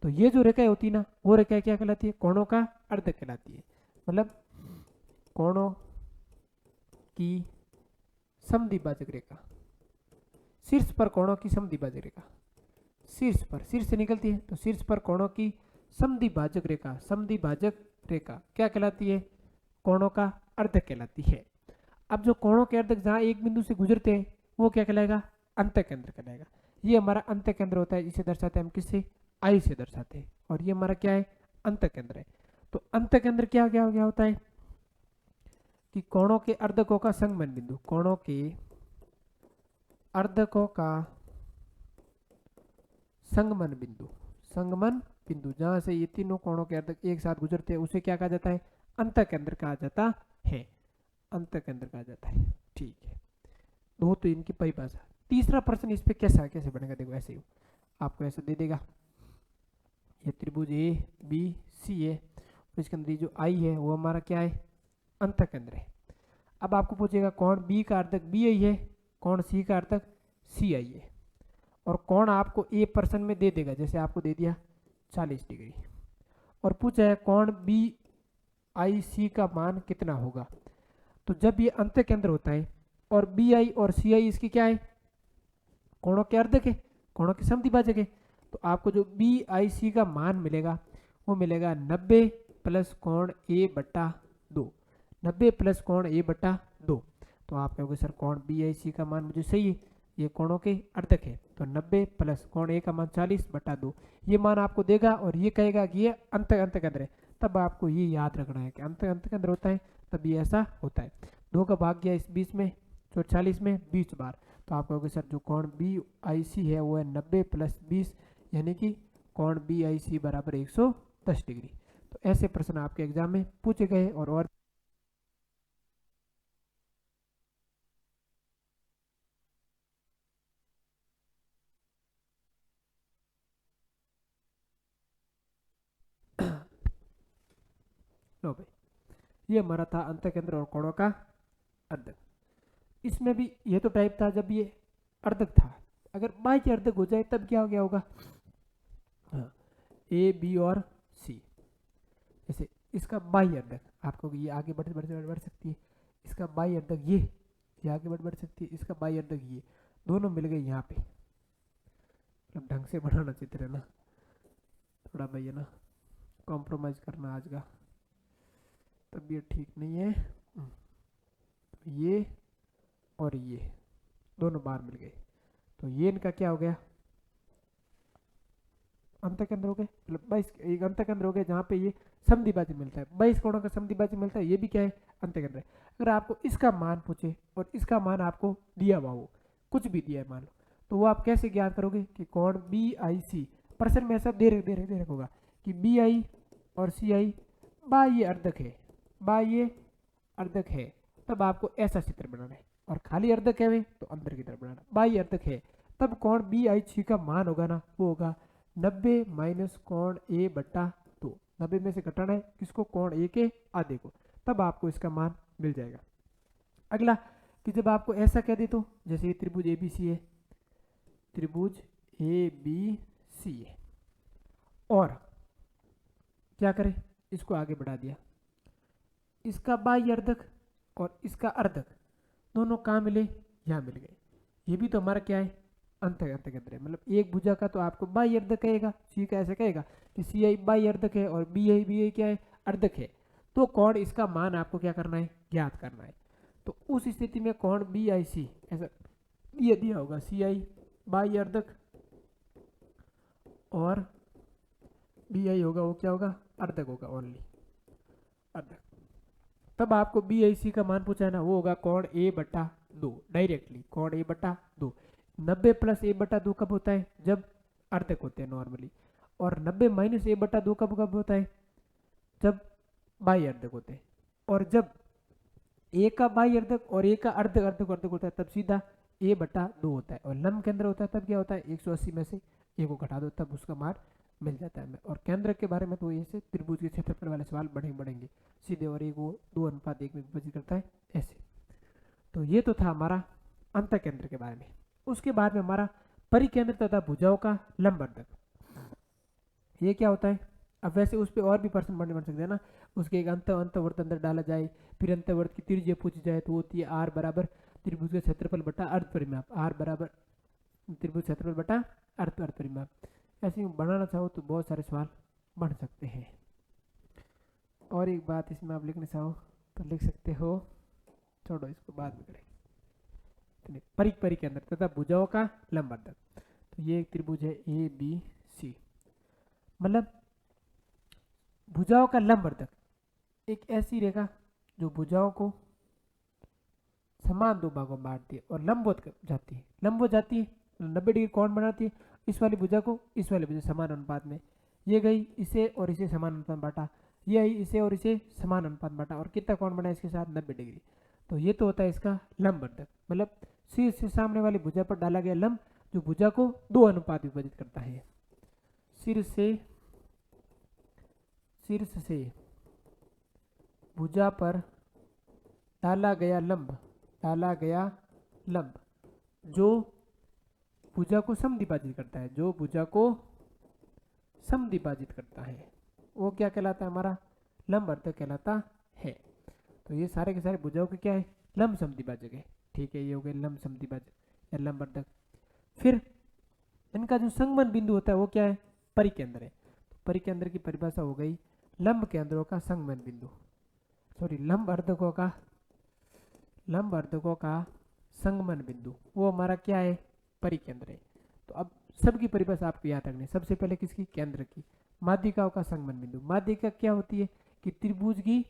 [SPEAKER 1] तो ये जो रेखाएं होती है ना, वो रेखाएं क्या कहलाती है? कोणों का अर्धक कहलाती है। मतलब कोणों की समद्विभाजक रेखा, शीर्ष पर कोणों की समद्विभाजक रेखा, शीर्ष से निकलती है, तो शीर्ष पर कोणों की समद्विभाजक रेखा क्या कहलाती है? कोणों का अर्धक कहलाती है। अब जो कोणों के अर्धक जहाँ एक बिंदु से गुजरते हैं, वो क्या कहलाएगा? अंत केंद्र कहलाएगा। ये हमारा अंत केंद्र होता है, इसे दर्शाते हैं हम किससे? आई से दर्शाते हैं। और ये हमारा क्या है? अंत केंद्र है। तो अंत केंद्र क्या क्या क्या होता है कि कोणों के अर्धकों का संगमन बिंदु, कोणों के अर्धकों का संगमन बिंदु जहां से ये तीनों कोणों के अर्धक एक साथ गुजरते हैं, उसे क्या कहा जाता है? अंत केंद्र कहा जाता है, अंत केंद्र कहा जाता है। ठीक है, दो तो इनकी परिभाषा। तीसरा प्रश्न इस पे कैसे बनेगा? देखो ऐसे ही आपको ऐसे दे देगा, ये त्रिभुज ए बी सी है, और इसके अंदर जो आई है वो हमारा क्या है? अंत केंद्र है। अब आपको पूछेगा कोण बी का अर्धक बी आई है, कोण सी का अर्धक सी आई है, और कोण आपको ए पर्सन में दे देगा, जैसे आपको दे दिया 40 डिग्री, और पूछा है कोण बी आई सी का मान कितना होगा। तो जब ये अंत केंद्र होता है और बी आई और सी आई इसकी क्या है? कोणों के अर्धक है, कोणों के समद्विभाजक है। तो आपको जो बी आई सी का मान मिलेगा वो मिलेगा 90 प्लस कोण ए बट्टा 2, 90 प्लस कोण ए बट्टा 2। तो आप कहोगे सर कोण बी आई सी का मान मुझे सही है, ये कोणों के अर्धक है, तो 90 प्लस कोण ए का मान 40 बट्टा 2, ये मान आपको देगा, और ये कहेगा कि ये अंत केंद्र है। तब आपको ये याद रखना है कि अंत केंद्र होता है तब ये ऐसा होता है। 2 का भाग गया इस 20 में, 40 में 20 बार। तो आप कहोगे सर जो कोण बी आई सी है वो है 90 प्लस 20, यानी कि कोण बी आई सी बराबर 110 डिग्री। तो ऐसे प्रश्न आपके एग्जाम में पूछे गए। और लो भाई, ये हमारा था अंत केंद्र और कोणों का अर्धक। इसमें भी ये तो टाइप था जब ये अर्धक था, अगर बाई अर्धक हो जाए तब क्या होगा? हाँ, ए बी और सी, जैसे इसका बाह्य अर्धक, आपको ये आगे बढ़ सकती है, इसका बाह्य अर्धक ये आगे बढ़ सकती है, इसका बाह्य अर्धक ये, दोनों मिल गए यहाँ पे। मतलब ढंग से बनाना चित्र है ना, थोड़ा भाई है ना कॉम्प्रोमाइज करना आज का तबीयत ठीक नहीं है। ये और ये दोनों बाहर मिल गए, तो ये इनका क्या हो गया, अंतकेंद्र हो गए। मतलब 22 एक अंतकेंद्र हो गया जहाँ पे ये समद्विभाजक मिलता है, 22 कोणों का समद्विभाजक मिलता है, ये भी क्या है, अंतकेंद्र है। अगर आपको इसका मान पूछे और इसका मान आपको दिया हुआ हो, कुछ भी दिया है मान लो, तो वो आप कैसे ज्ञात करोगे कि कोण बी आई सी, प्रश्न में ऐसा दे रख होगा कि बी आई और सी आई बाह्य अर्धक है, बाह्य अर्धक है, तब आपको ऐसा चित्र बनाना है। और खाली अर्धक है वे तो अंदर की तरफ बनाना, बाह्य अर्धक है तब कोण बी आई सी का मान होगा ना, वो होगा 90 माइनस कोण ए बट्टा 2। 90 में से घटाना है किसको, कोण ए के आधे को, तब आपको इसका मान मिल जाएगा। अगला कि जब आपको ऐसा कह दे तो, जैसे ये त्रिभुज ए बी सी है, त्रिभुज ए बी सी है, और क्या करें, इसको आगे बढ़ा दिया, इसका बाह्य अर्धक और इसका अर्धक दोनों कहाँ मिले, यहाँ मिल गए। ये भी तो हमारा क्या है, अंतकेंद्र है। मतलब एक भुजा का तो आपको बाह्य अर्धक कहेगा, सी का ऐसे कहेगा कि सी आई बाह्य अर्धक है और बी आई क्या है, अर्धक है, तो कोण इसका मान आपको क्या करना है, ज्ञात करना है। तो उस स्थिति में कोण बी आई सी ऐसा ये दिया होगा, सी आई बाह्य अर्धक और बी आई होगा वो क्या होगा, अर्धक होगा, ओनली अर्धक। तब आपको बी आई सी का मान पूछा है ना, वो होगा कोण ए बट्टा 2, डायरेक्टली कोण ए बट्टा 2। 90 प्लस ए बटा 2 कब होता है, जब अर्धक होते हैं नॉर्मली, और 90 माइनस ए बटा 2 कब होता है, जब बाह्य अर्धक होते हैं। और जब ए का बाह्य अर्धक और ए का अर्धक होता है तब सीधा ए बटा 2 होता है, और लंब केंद्र होता है तब क्या होता है, 180 में से ए को घटा दो तब उसका मान मिल जाता है। और केंद्र के बारे में तो ऐसे त्रिभुज के क्षेत्रफल वाले सवाल बढ़ेंगे सीधे, और एक वो 2:1 में विभाजित करता है ऐसे। तो ये तो था हमारा अंतकेंद्र के बारे में। उसके बाद में हमारा परिकेंद्र तथा भुजाओं का लंब अर्धक, ये क्या होता है। अब वैसे उस पर और भी प्रश्न बन सकते हैं ना, उसके एक अंतवर्त अंदर डाला जाए, फिर अंतवर्त की त्रिज्या पूछी जाए तो होती है आर बराबर त्रिभुज के क्षेत्रफल बटा अर्ध परिमाप, आर बराबर त्रिभुज क्षेत्रफल बटा अर्ध परिमाप। ऐसे बनाना चाहो तो बहुत सारे सवाल बन सकते हैं। और एक बात इसमें आप लिखना चाहो तो लिख सकते हो, छोड़ो इसको बाद में करेंगे। परिकेंद्र तथा भुजाओं का लंब अर्धक, तो ये एक त्रिभुज है ए बी सी, मतलब भुजाओं का लंब अर्धक एक ऐसी रेखा जो भुजाओं को समान दो भागों में बांटती है और लंबवत जाती है, 90 डिग्री कोण बनाती है। इस वाली भुजा को इस वाली भुजा समान अनुपात में, ये गई इसे और इसे समान अनुपात बांटा, ये आई इसे और इसे समान अनुपात बांटा, और कितना कोण बना इसके साथ, 90 डिग्री। तो ये तो होता है इसका लंब अर्धक, मतलब सिर से सामने वाली भुजा पर डाला गया लंब जो भुजा को 2 अनुपात विभाजित करता है। शीर्ष से भुजा पर डाला गया लंब जो भुजा को समद्विभाजित करता है, जो भुजा को समद्विभाजित करता है वो क्या कहलाता है, हमारा लंब अर्धक कहलाता है। तो ये सारे के सारे भुजाओं के क्या है, लंब समद्विभाजक है। ठीक है, ये हो गए लंब समद्विभाजक या लंब अर्धक। फिर इनका जो संगमन बिंदु होता है वो क्या है, परिकेंद्र है। तो परिकेंद्र की परिभाषा हो गई लंब केंद्रों का संगमन बिंदु, सॉरी लंब अर्धकों का संगमन बिंदु, वो हमारा क्या है, परिकेंद्र है। तो अब सबकी परिभाषा आपको याद रखनी है। सबसे पहले किसकी, केंद्र की। माध्यिकाओं का संगमन बिंदु, माध्यिका क्या होती है कि त्रिभुज की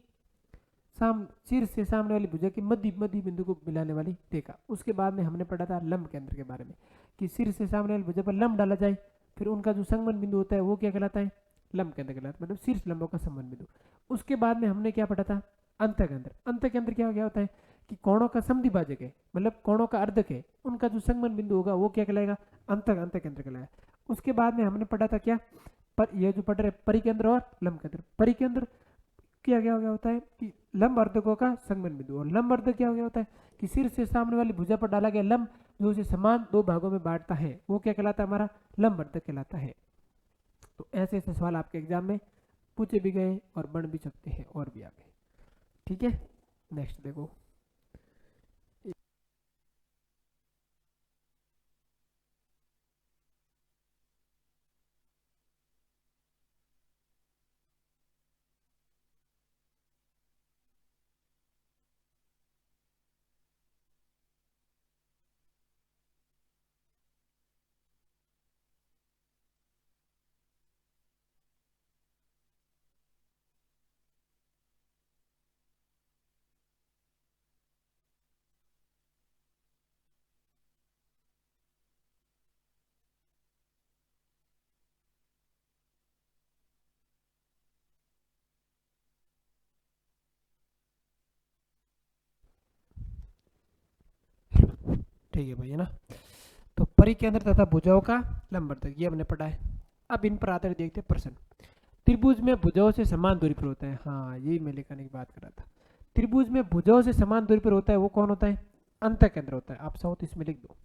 [SPEAKER 1] शीर्ष से सामने वाली भुजा की मध्य बिंदु को मिलाने वाली रेखा। उसके बाद में हमने पढ़ा था लंब केंद्र के बारे में कि शीर्ष से सामने वाली भुजा पर लंब डाला जाए, फिर उनका जो संगमन बिंदु होता है वो क्या कहलाता है, लंब केंद्र कहलाता है, मतलब शीर्ष लंबों का संगमन बिंदु। उसके बाद में हमने क्या पढ़ा था, अंतकेंद्र। अंतकेंद्र क्या होता है कि कोणों का समद्विभाजक है, मतलब कोणों का अर्धक है, उनका जो संगमन बिंदु होगा वो क्या कहलाएगा, अंतकेंद्र कहलाएगा। उसके बाद में हमने पढ़ा था क्या, पर ये जो पढ़ रहे परिकेंद्र और लंब केंद्र। परिकेंद्र क्या क्या होता है कि लंब अर्धकों का संगमन बिंदु, और लंब अर्धक क्या होता है कि शीर्ष से सामने वाली भुजा पर डाला गया लंब जो उसे समान 2 भागों में बांटता है वो क्या कहलाता है, हमारा लंब अर्धक कहलाता है। तो ऐसे सवाल आपके एग्जाम में पूछे भी गए और बन भी सकते हैं और भी आगे। ठीक है, नेक्स्ट देखो। ठीक है भाई, है ना। तो परिकेंद्र तथा भुजाओं का लंबवर्तक ये हमने पढ़ा है। अब इन पर आते हुए देखते हैं प्रश्न। त्रिभुज में भुजाओं से समान दूरी पर होता है, हाँ यही मैं लिखने की बात कर रहा था। त्रिभुज में भुजाओं से समान दूरी पर होता है वो कौन होता है? अंतःकेंद्र होता है। आप चाहो तो इसमें लिख दो,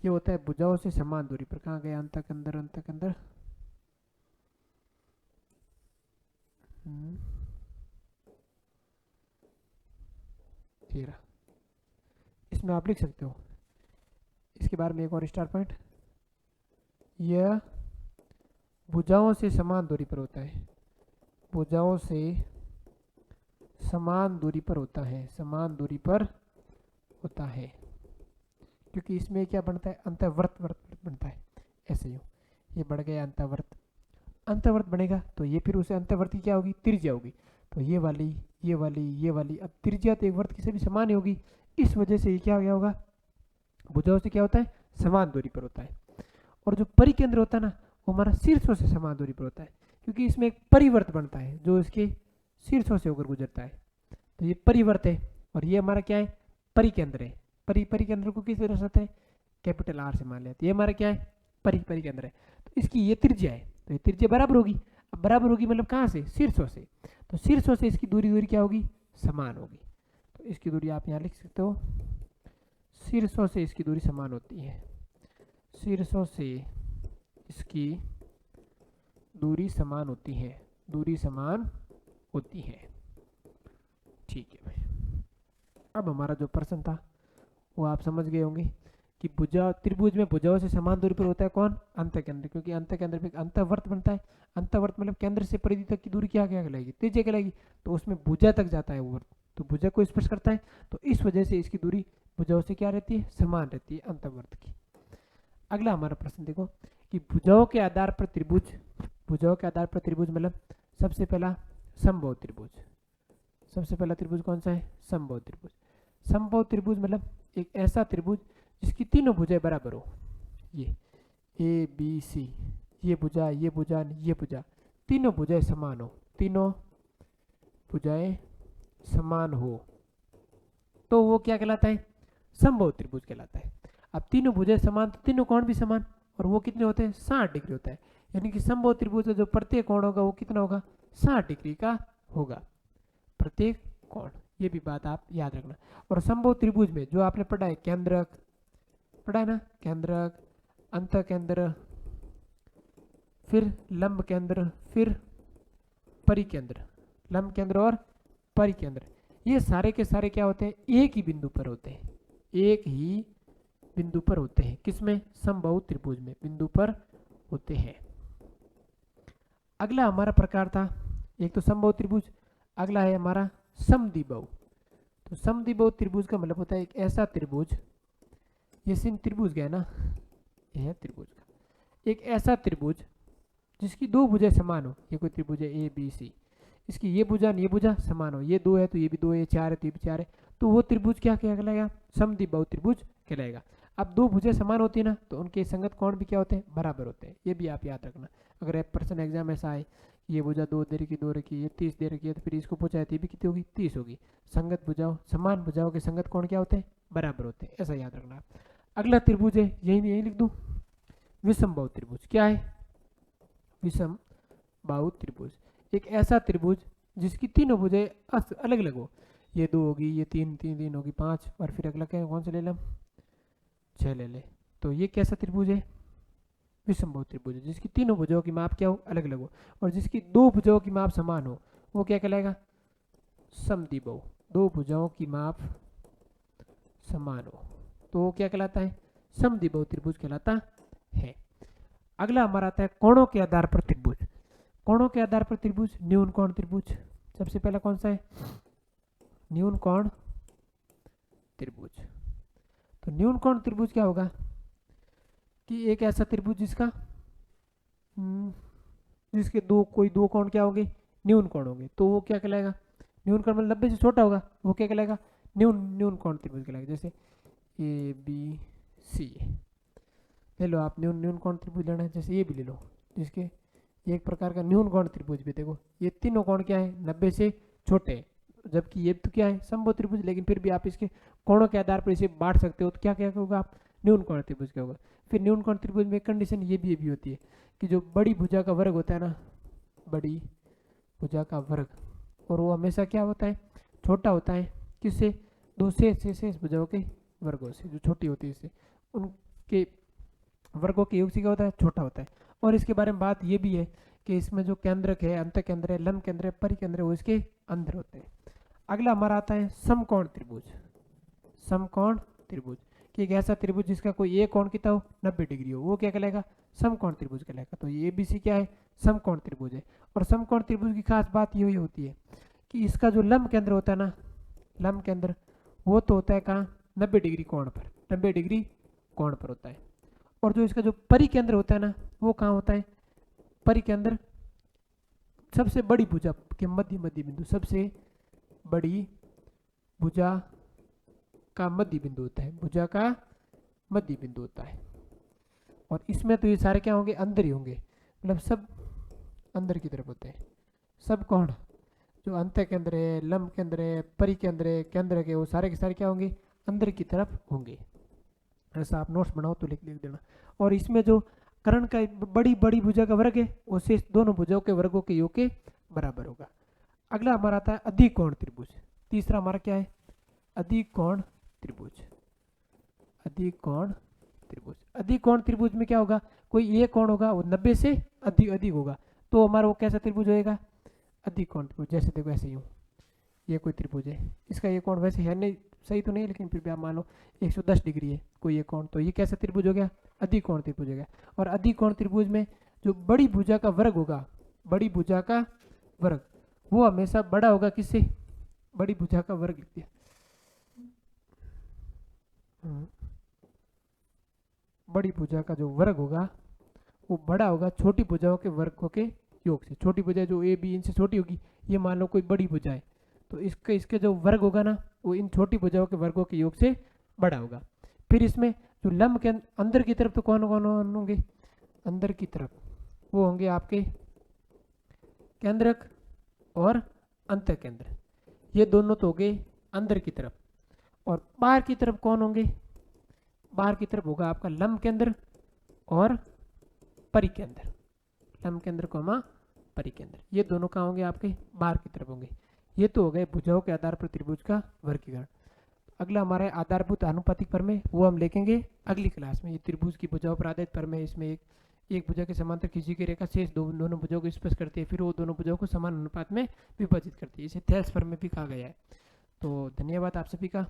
[SPEAKER 1] ये होता है भुजाओं से समान दूरी पर। कहाँ गया अंतःकेंद्र? अंतःकेंद्र ये रहा। इसमें आप लिख सकते हो इसके बारे में एक और स्टार पॉइंट, यह भुजाओं से समान दूरी पर होता है। भुजाओं से समान दूरी पर होता है, समान दूरी पर होता है, क्योंकि इसमें क्या बनता है? अंतःवर्त बनता है। ऐसे ही ये बढ़ गया अंतःवर्त। अंतःवर्त बनेगा तो ये फिर उसे अंतःवर्त की क्या होगी? त्रिज्या होगी। तो ये वाली ये वाली ये वाली, अब त्रिज्या तो एक वर्त की से भी समान ही होगी। इस वजह से ये क्या गया होगा? भुजाओं से क्या होता है? समान दूरी पर होता है। और जो परिकेंद्र होता है ना, वो हमारा शीर्षों से समान दूरी पर होता है, क्योंकि इसमें एक परिवर्त बनता है जो इसके शीर्षों से होकर गुजरता है। तो ये परिवर्त है और ये हमारा क्या है? परिकेंद्र है। परिकेंद्र को किस तरह से? कैपिटल आर से मान लिया। तो ये हमारा क्या है? परिकेंद्र है। तो इसकी ये त्रिज्या है, तो ये त्रिज्या बराबर होगी। अब बराबर होगी मतलब कहाँ से? शीर्षों से। तो शीर्षों से इसकी दूरी दूरी क्या होगी? समान होगी। तो इसकी दूरी आप यहाँ लिख सकते हो, शीर्षों से इसकी दूरी समान होती है। शीर्षों से इसकी दूरी समान होती है, दूरी समान होती है। ठीक है भाई, अब हमारा जो प्रश्न था वो आप समझ गए होंगे कि भुजा त्रिभुज में भुजाओं से समान दूरी पर होता है कौन? अंतःकेंद्र, क्योंकि अंतःकेंद्र में अंतःवर्त बनता है। अंतःवर्त मतलब केंद्र से परिधि तक की दूरी क्या क्या कहलाएगी? त्रिज्या कहलाएगी। तो उसमें भुजा तक जाता है वो वर्त, तो भुजा को स्पर्श करता है, तो इस वजह से इसकी दूरी भुजाओं से क्या रहती है? समान रहती है अंतःवर्त की। अगला हमारा प्रश्न देखो कि भुजाओं के आधार पर त्रिभुज, भुजाओं के आधार पर त्रिभुज मतलब सबसे पहला समबाहु त्रिभुज। सबसे पहला त्रिभुज कौन सा है? समबाहु त्रिभुज। समबाहु त्रिभुज मतलब एक ऐसा त्रिभुज जिसकी तीनों भुजाएं बराबर हो। ये ए बी सी, ये भुजा ये भुजा ये भुजा, तीनों भुजाएं समान हो, तीनों भुजाएं समान हो, तो वो क्या कहलाता है? समबाहु त्रिभुज कहलाता है। अब तीनों भुजाएं समान तो तीनों कोण भी समान, और वो कितने होते हैं? 60 डिग्री होता है। यानी कि समबाहु त्रिभुज का जो प्रत्येक कोण होगा वो कितना होगा? 60 डिग्री का होगा प्रत्येक कोण। ये भी बात आप याद रखना। और समबाहु त्रिभुज में जो आपने पढ़ा है केंद्रक, पढ़ा है ना? केंद्रक, अंतःकेंद्र, फिर लंब केंद्र, फिर परिकेंद्र। लंब केंद्र और परिकेंद्र ये सारे के सारे क्या होते हैं? एक ही बिंदु पर होते हैं, एक ही बिंदु पर होते हैं। किसमें? समबाहु त्रिभुज में बिंदु पर होते हैं। अगला हमारा प्रकार था, एक तो समबाहु त्रिभुज, अगला है हमारा समद्विबाहु। तो समद्विबाहु त्रिभुज का मतलब होता है एक ऐसा त्रिभुज, ये सिन त्रिभुज गया ना, यह है त्रिभुज का, एक ऐसा त्रिभुज जिसकी दो भुजाएं समान हो। ये कोई त्रिभुज है ए बी सी, इसकी ये भुजा ये भुजा समान हो, ये दो है तो ये भी दो है, चार है तो ये भी चार है, तो वो त्रिभुज क्या कहलाएगा? समद्विबाहु त्रिभुज कहलाएगा। अब दो भुजाएं समान होती है ना, तो उनके संगत कोण भी क्या होते हैं? बराबर होते हैं। ये भी आप याद रखना। अगर पर्सन एग्जाम ऐसा आए, ये भुजा दो दे रखी, दो रखी, ये 30 दे रखी है, तो फिर इसको पूछा है तो ये भी कितनी होगी? 30 होगी। संगत भुजाओं, समान भुजाओं के संगत कोण क्या होते हैं? बराबर होते हैं, ऐसा याद रखना। अगला त्रिभुज है, यही यही लिख दूं, विषमबाहु त्रिभुज। क्या है? विषम बाहु त्रिभुज, एक ऐसा त्रिभुज जिसकी तीनों भुजाएं अलग अलग हो। ये दो होगी, ये तीन तीन तीन होगी, पांच, और फिर अगला क्या कौन सा ले लें? 6 ले ले। तो ये कैसा त्रिभुज है? विषमबाहु त्रिभुज है। जिसकी तीनों भुजाओं की माप क्या हो, अलग अलग हो, और जिसकी दो भुजाओं की माप समान हो वो क्या कहलाएगा, समद्विबाहु। दो भुजाओं की माप समान हो तो वो क्या कहलाता है, समद्विबाहु त्रिभुज कहलाता है। अगला हमारा आता है कोणों के आधार पर त्रिभुज। कोणों के आधार पर त्रिभुज, न्यून कोण त्रिभुज। सबसे पहला कौन सा है, न्यून कोण त्रिभुज। तो न्यून कोण त्रिभुज क्या होगा कि एक ऐसा त्रिभुज जिसका जिसके कोई दो कोण क्या होंगे, न्यून कोण होंगे, तो वो क्या कहलाएगा, न्यून कोण मतलब 90 से छोटा होगा, वो क्या कहलाएगा, न्यून कोण त्रिभुज कहलाएगा। जैसे ए बी सी ले लो आप, न्यून कोण त्रिभुज लेना है, जैसे ये भी ले लो, जिसके एक प्रकार का न्यून कोण त्रिभुज भी। देखो ये तीनों कोण क्या है, 90 से छोटे हैं, जबकि ये तो क्या है, समबाहु त्रिभुज, लेकिन फिर भी आप इसके कोणों के आधार पर इसे बांट सकते हो, तो क्या क्या होगा आप, न्यून कोण त्रिभुज क्या होगा। फिर न्यून कोण त्रिभुज में कंडीशन ये भी होती है कि जो बड़ी भुजा का वर्ग होता है ना, बड़ी भुजा का वर्ग, और वो हमेशा क्या होता है, छोटा होता है, किससे, दो शेष भुजाओं के वर्गों से, जो छोटी होती है इससे, उनके वर्गों के योग से क्या होता है, छोटा होता है। और इसके बारे में बात ये भी है कि इसमें जो केंद्रक है, अंत केंद्र है, लंब केंद्र है, परिकेंद्र है, वो इसके अंदर होते हैं। अगला हमारा आता है समकोण त्रिभुज। समकोण त्रिभुज कि एक ऐसा त्रिभुज जिसका कोई एक कोण कितना हो, 90 डिग्री हो, वो क्या कहलाएगा, समकोण त्रिभुज कहलाएगा। तो ये ABC क्या है, समकोण त्रिभुज है। और समकोण त्रिभुज की खास बात यही होती है कि इसका जो लंब केंद्र होता है ना, लंब केंद्र वो तो होता है कहाँ, 90 डिग्री कोण पर, 90 डिग्री कोण पर होता है। और जो इसका जो परिकेंद्र होता है ना, वो कहाँ होता है, परिकेंद्र सबसे बड़ी भुजा के मध्य बिंदु, सबसे बड़ी भुजा का मध्य बिंदु होता है, भुजा का मध्य बिंदु होता है। और इसमें तो ये सारे क्या होंगे, अंदर ही होंगे, मतलब सब अंदर की तरफ होते हैं। सब कोण जो अंत केंद्र है, लंब केंद्र है, परिकेंद्र है, केंद्र के, वो सारे के सारे क्या होंगे, अंदर की तरफ होंगे। ऐसा आप नोट्स बनाओ तो लिख देना। और इसमें जो कर्ण का बड़ी भुजा का वर्ग है, वो शेष दोनों भुजाओं के वर्गों के योग के बराबर होगा। अगला हमारा आता है अधिकोण त्रिभुज। तीसरा हमारा क्या है, अधिकोण त्रिभुज। अधिकोण त्रिभुज, अधिकोण त्रिभुज में क्या होगा, कोई एक कोण होगा वो 90 से अधिक होगा, तो हमारा वो कैसा त्रिभुज होएगा, अधिकोण त्रिभुज। जैसे देखो ऐसे यूँ, ये कोई त्रिभुज है, इसका ये कोण वैसे है नहीं, सही तो नहीं, लेकिन फिर भी आप मान लो 110 डिग्री है कोई एक कोण, तो ये कैसा त्रिभुज हो गया, अधिकोण त्रिभुज हो गया। और अधिकोण त्रिभुज में जो बड़ी भुजा का वर्ग होगा, बड़ी भुजा का वर्ग वो हमेशा बड़ा होगा किससे, बड़ी भुजा का वर्ग लिख दिया, बड़ी भुजा का जो वर्ग होगा वो बड़ा होगा छोटी भुजाओं के वर्गों के योग से। छोटी भुजा जो ए बी इनसे छोटी होगी, ये मान लो कोई बड़ी भुजा है, तो इसके जो वर्ग होगा ना, वो इन छोटी भुजाओं के वर्गों के योग से बड़ा होगा। फिर इसमें जो लंब के अंदर की तरफ तो कौन कौन होंगे, अंदर की तरफ वो होंगे आपके केंद्रक और अंत केंद्र, ये दोनों तो हो गए अंदर की तरफ। और बाहर की तरफ कौन होंगे, बाहर की तरफ होगा आपका लंब केंद्र और परिकेंद्र, लंब केंद्र कोमा परिकेंद्र, ये दोनों कहाँ होंगे, आपके बाहर की तरफ होंगे। ये तो हो गए भुजाओं के आधार पर त्रिभुज का वर्गीकरण। अगला हमारा आधारभूत आनुपातिक प्रमेय, वो हम लेंगे अगली क्लास में। ये त्रिभुज की भुजाओं पर आधारित प्रमेय, इसमें एक भुजा के समांतर खींची गई रेखा शेष दोनों भुजाओं को स्पर्श करती है, फिर वो दोनों भुजाओं को समान अनुपात में विभाजित करती है। इसे थेल्स प्रमेय भी कहा गया है। तो धन्यवाद आप सभी का।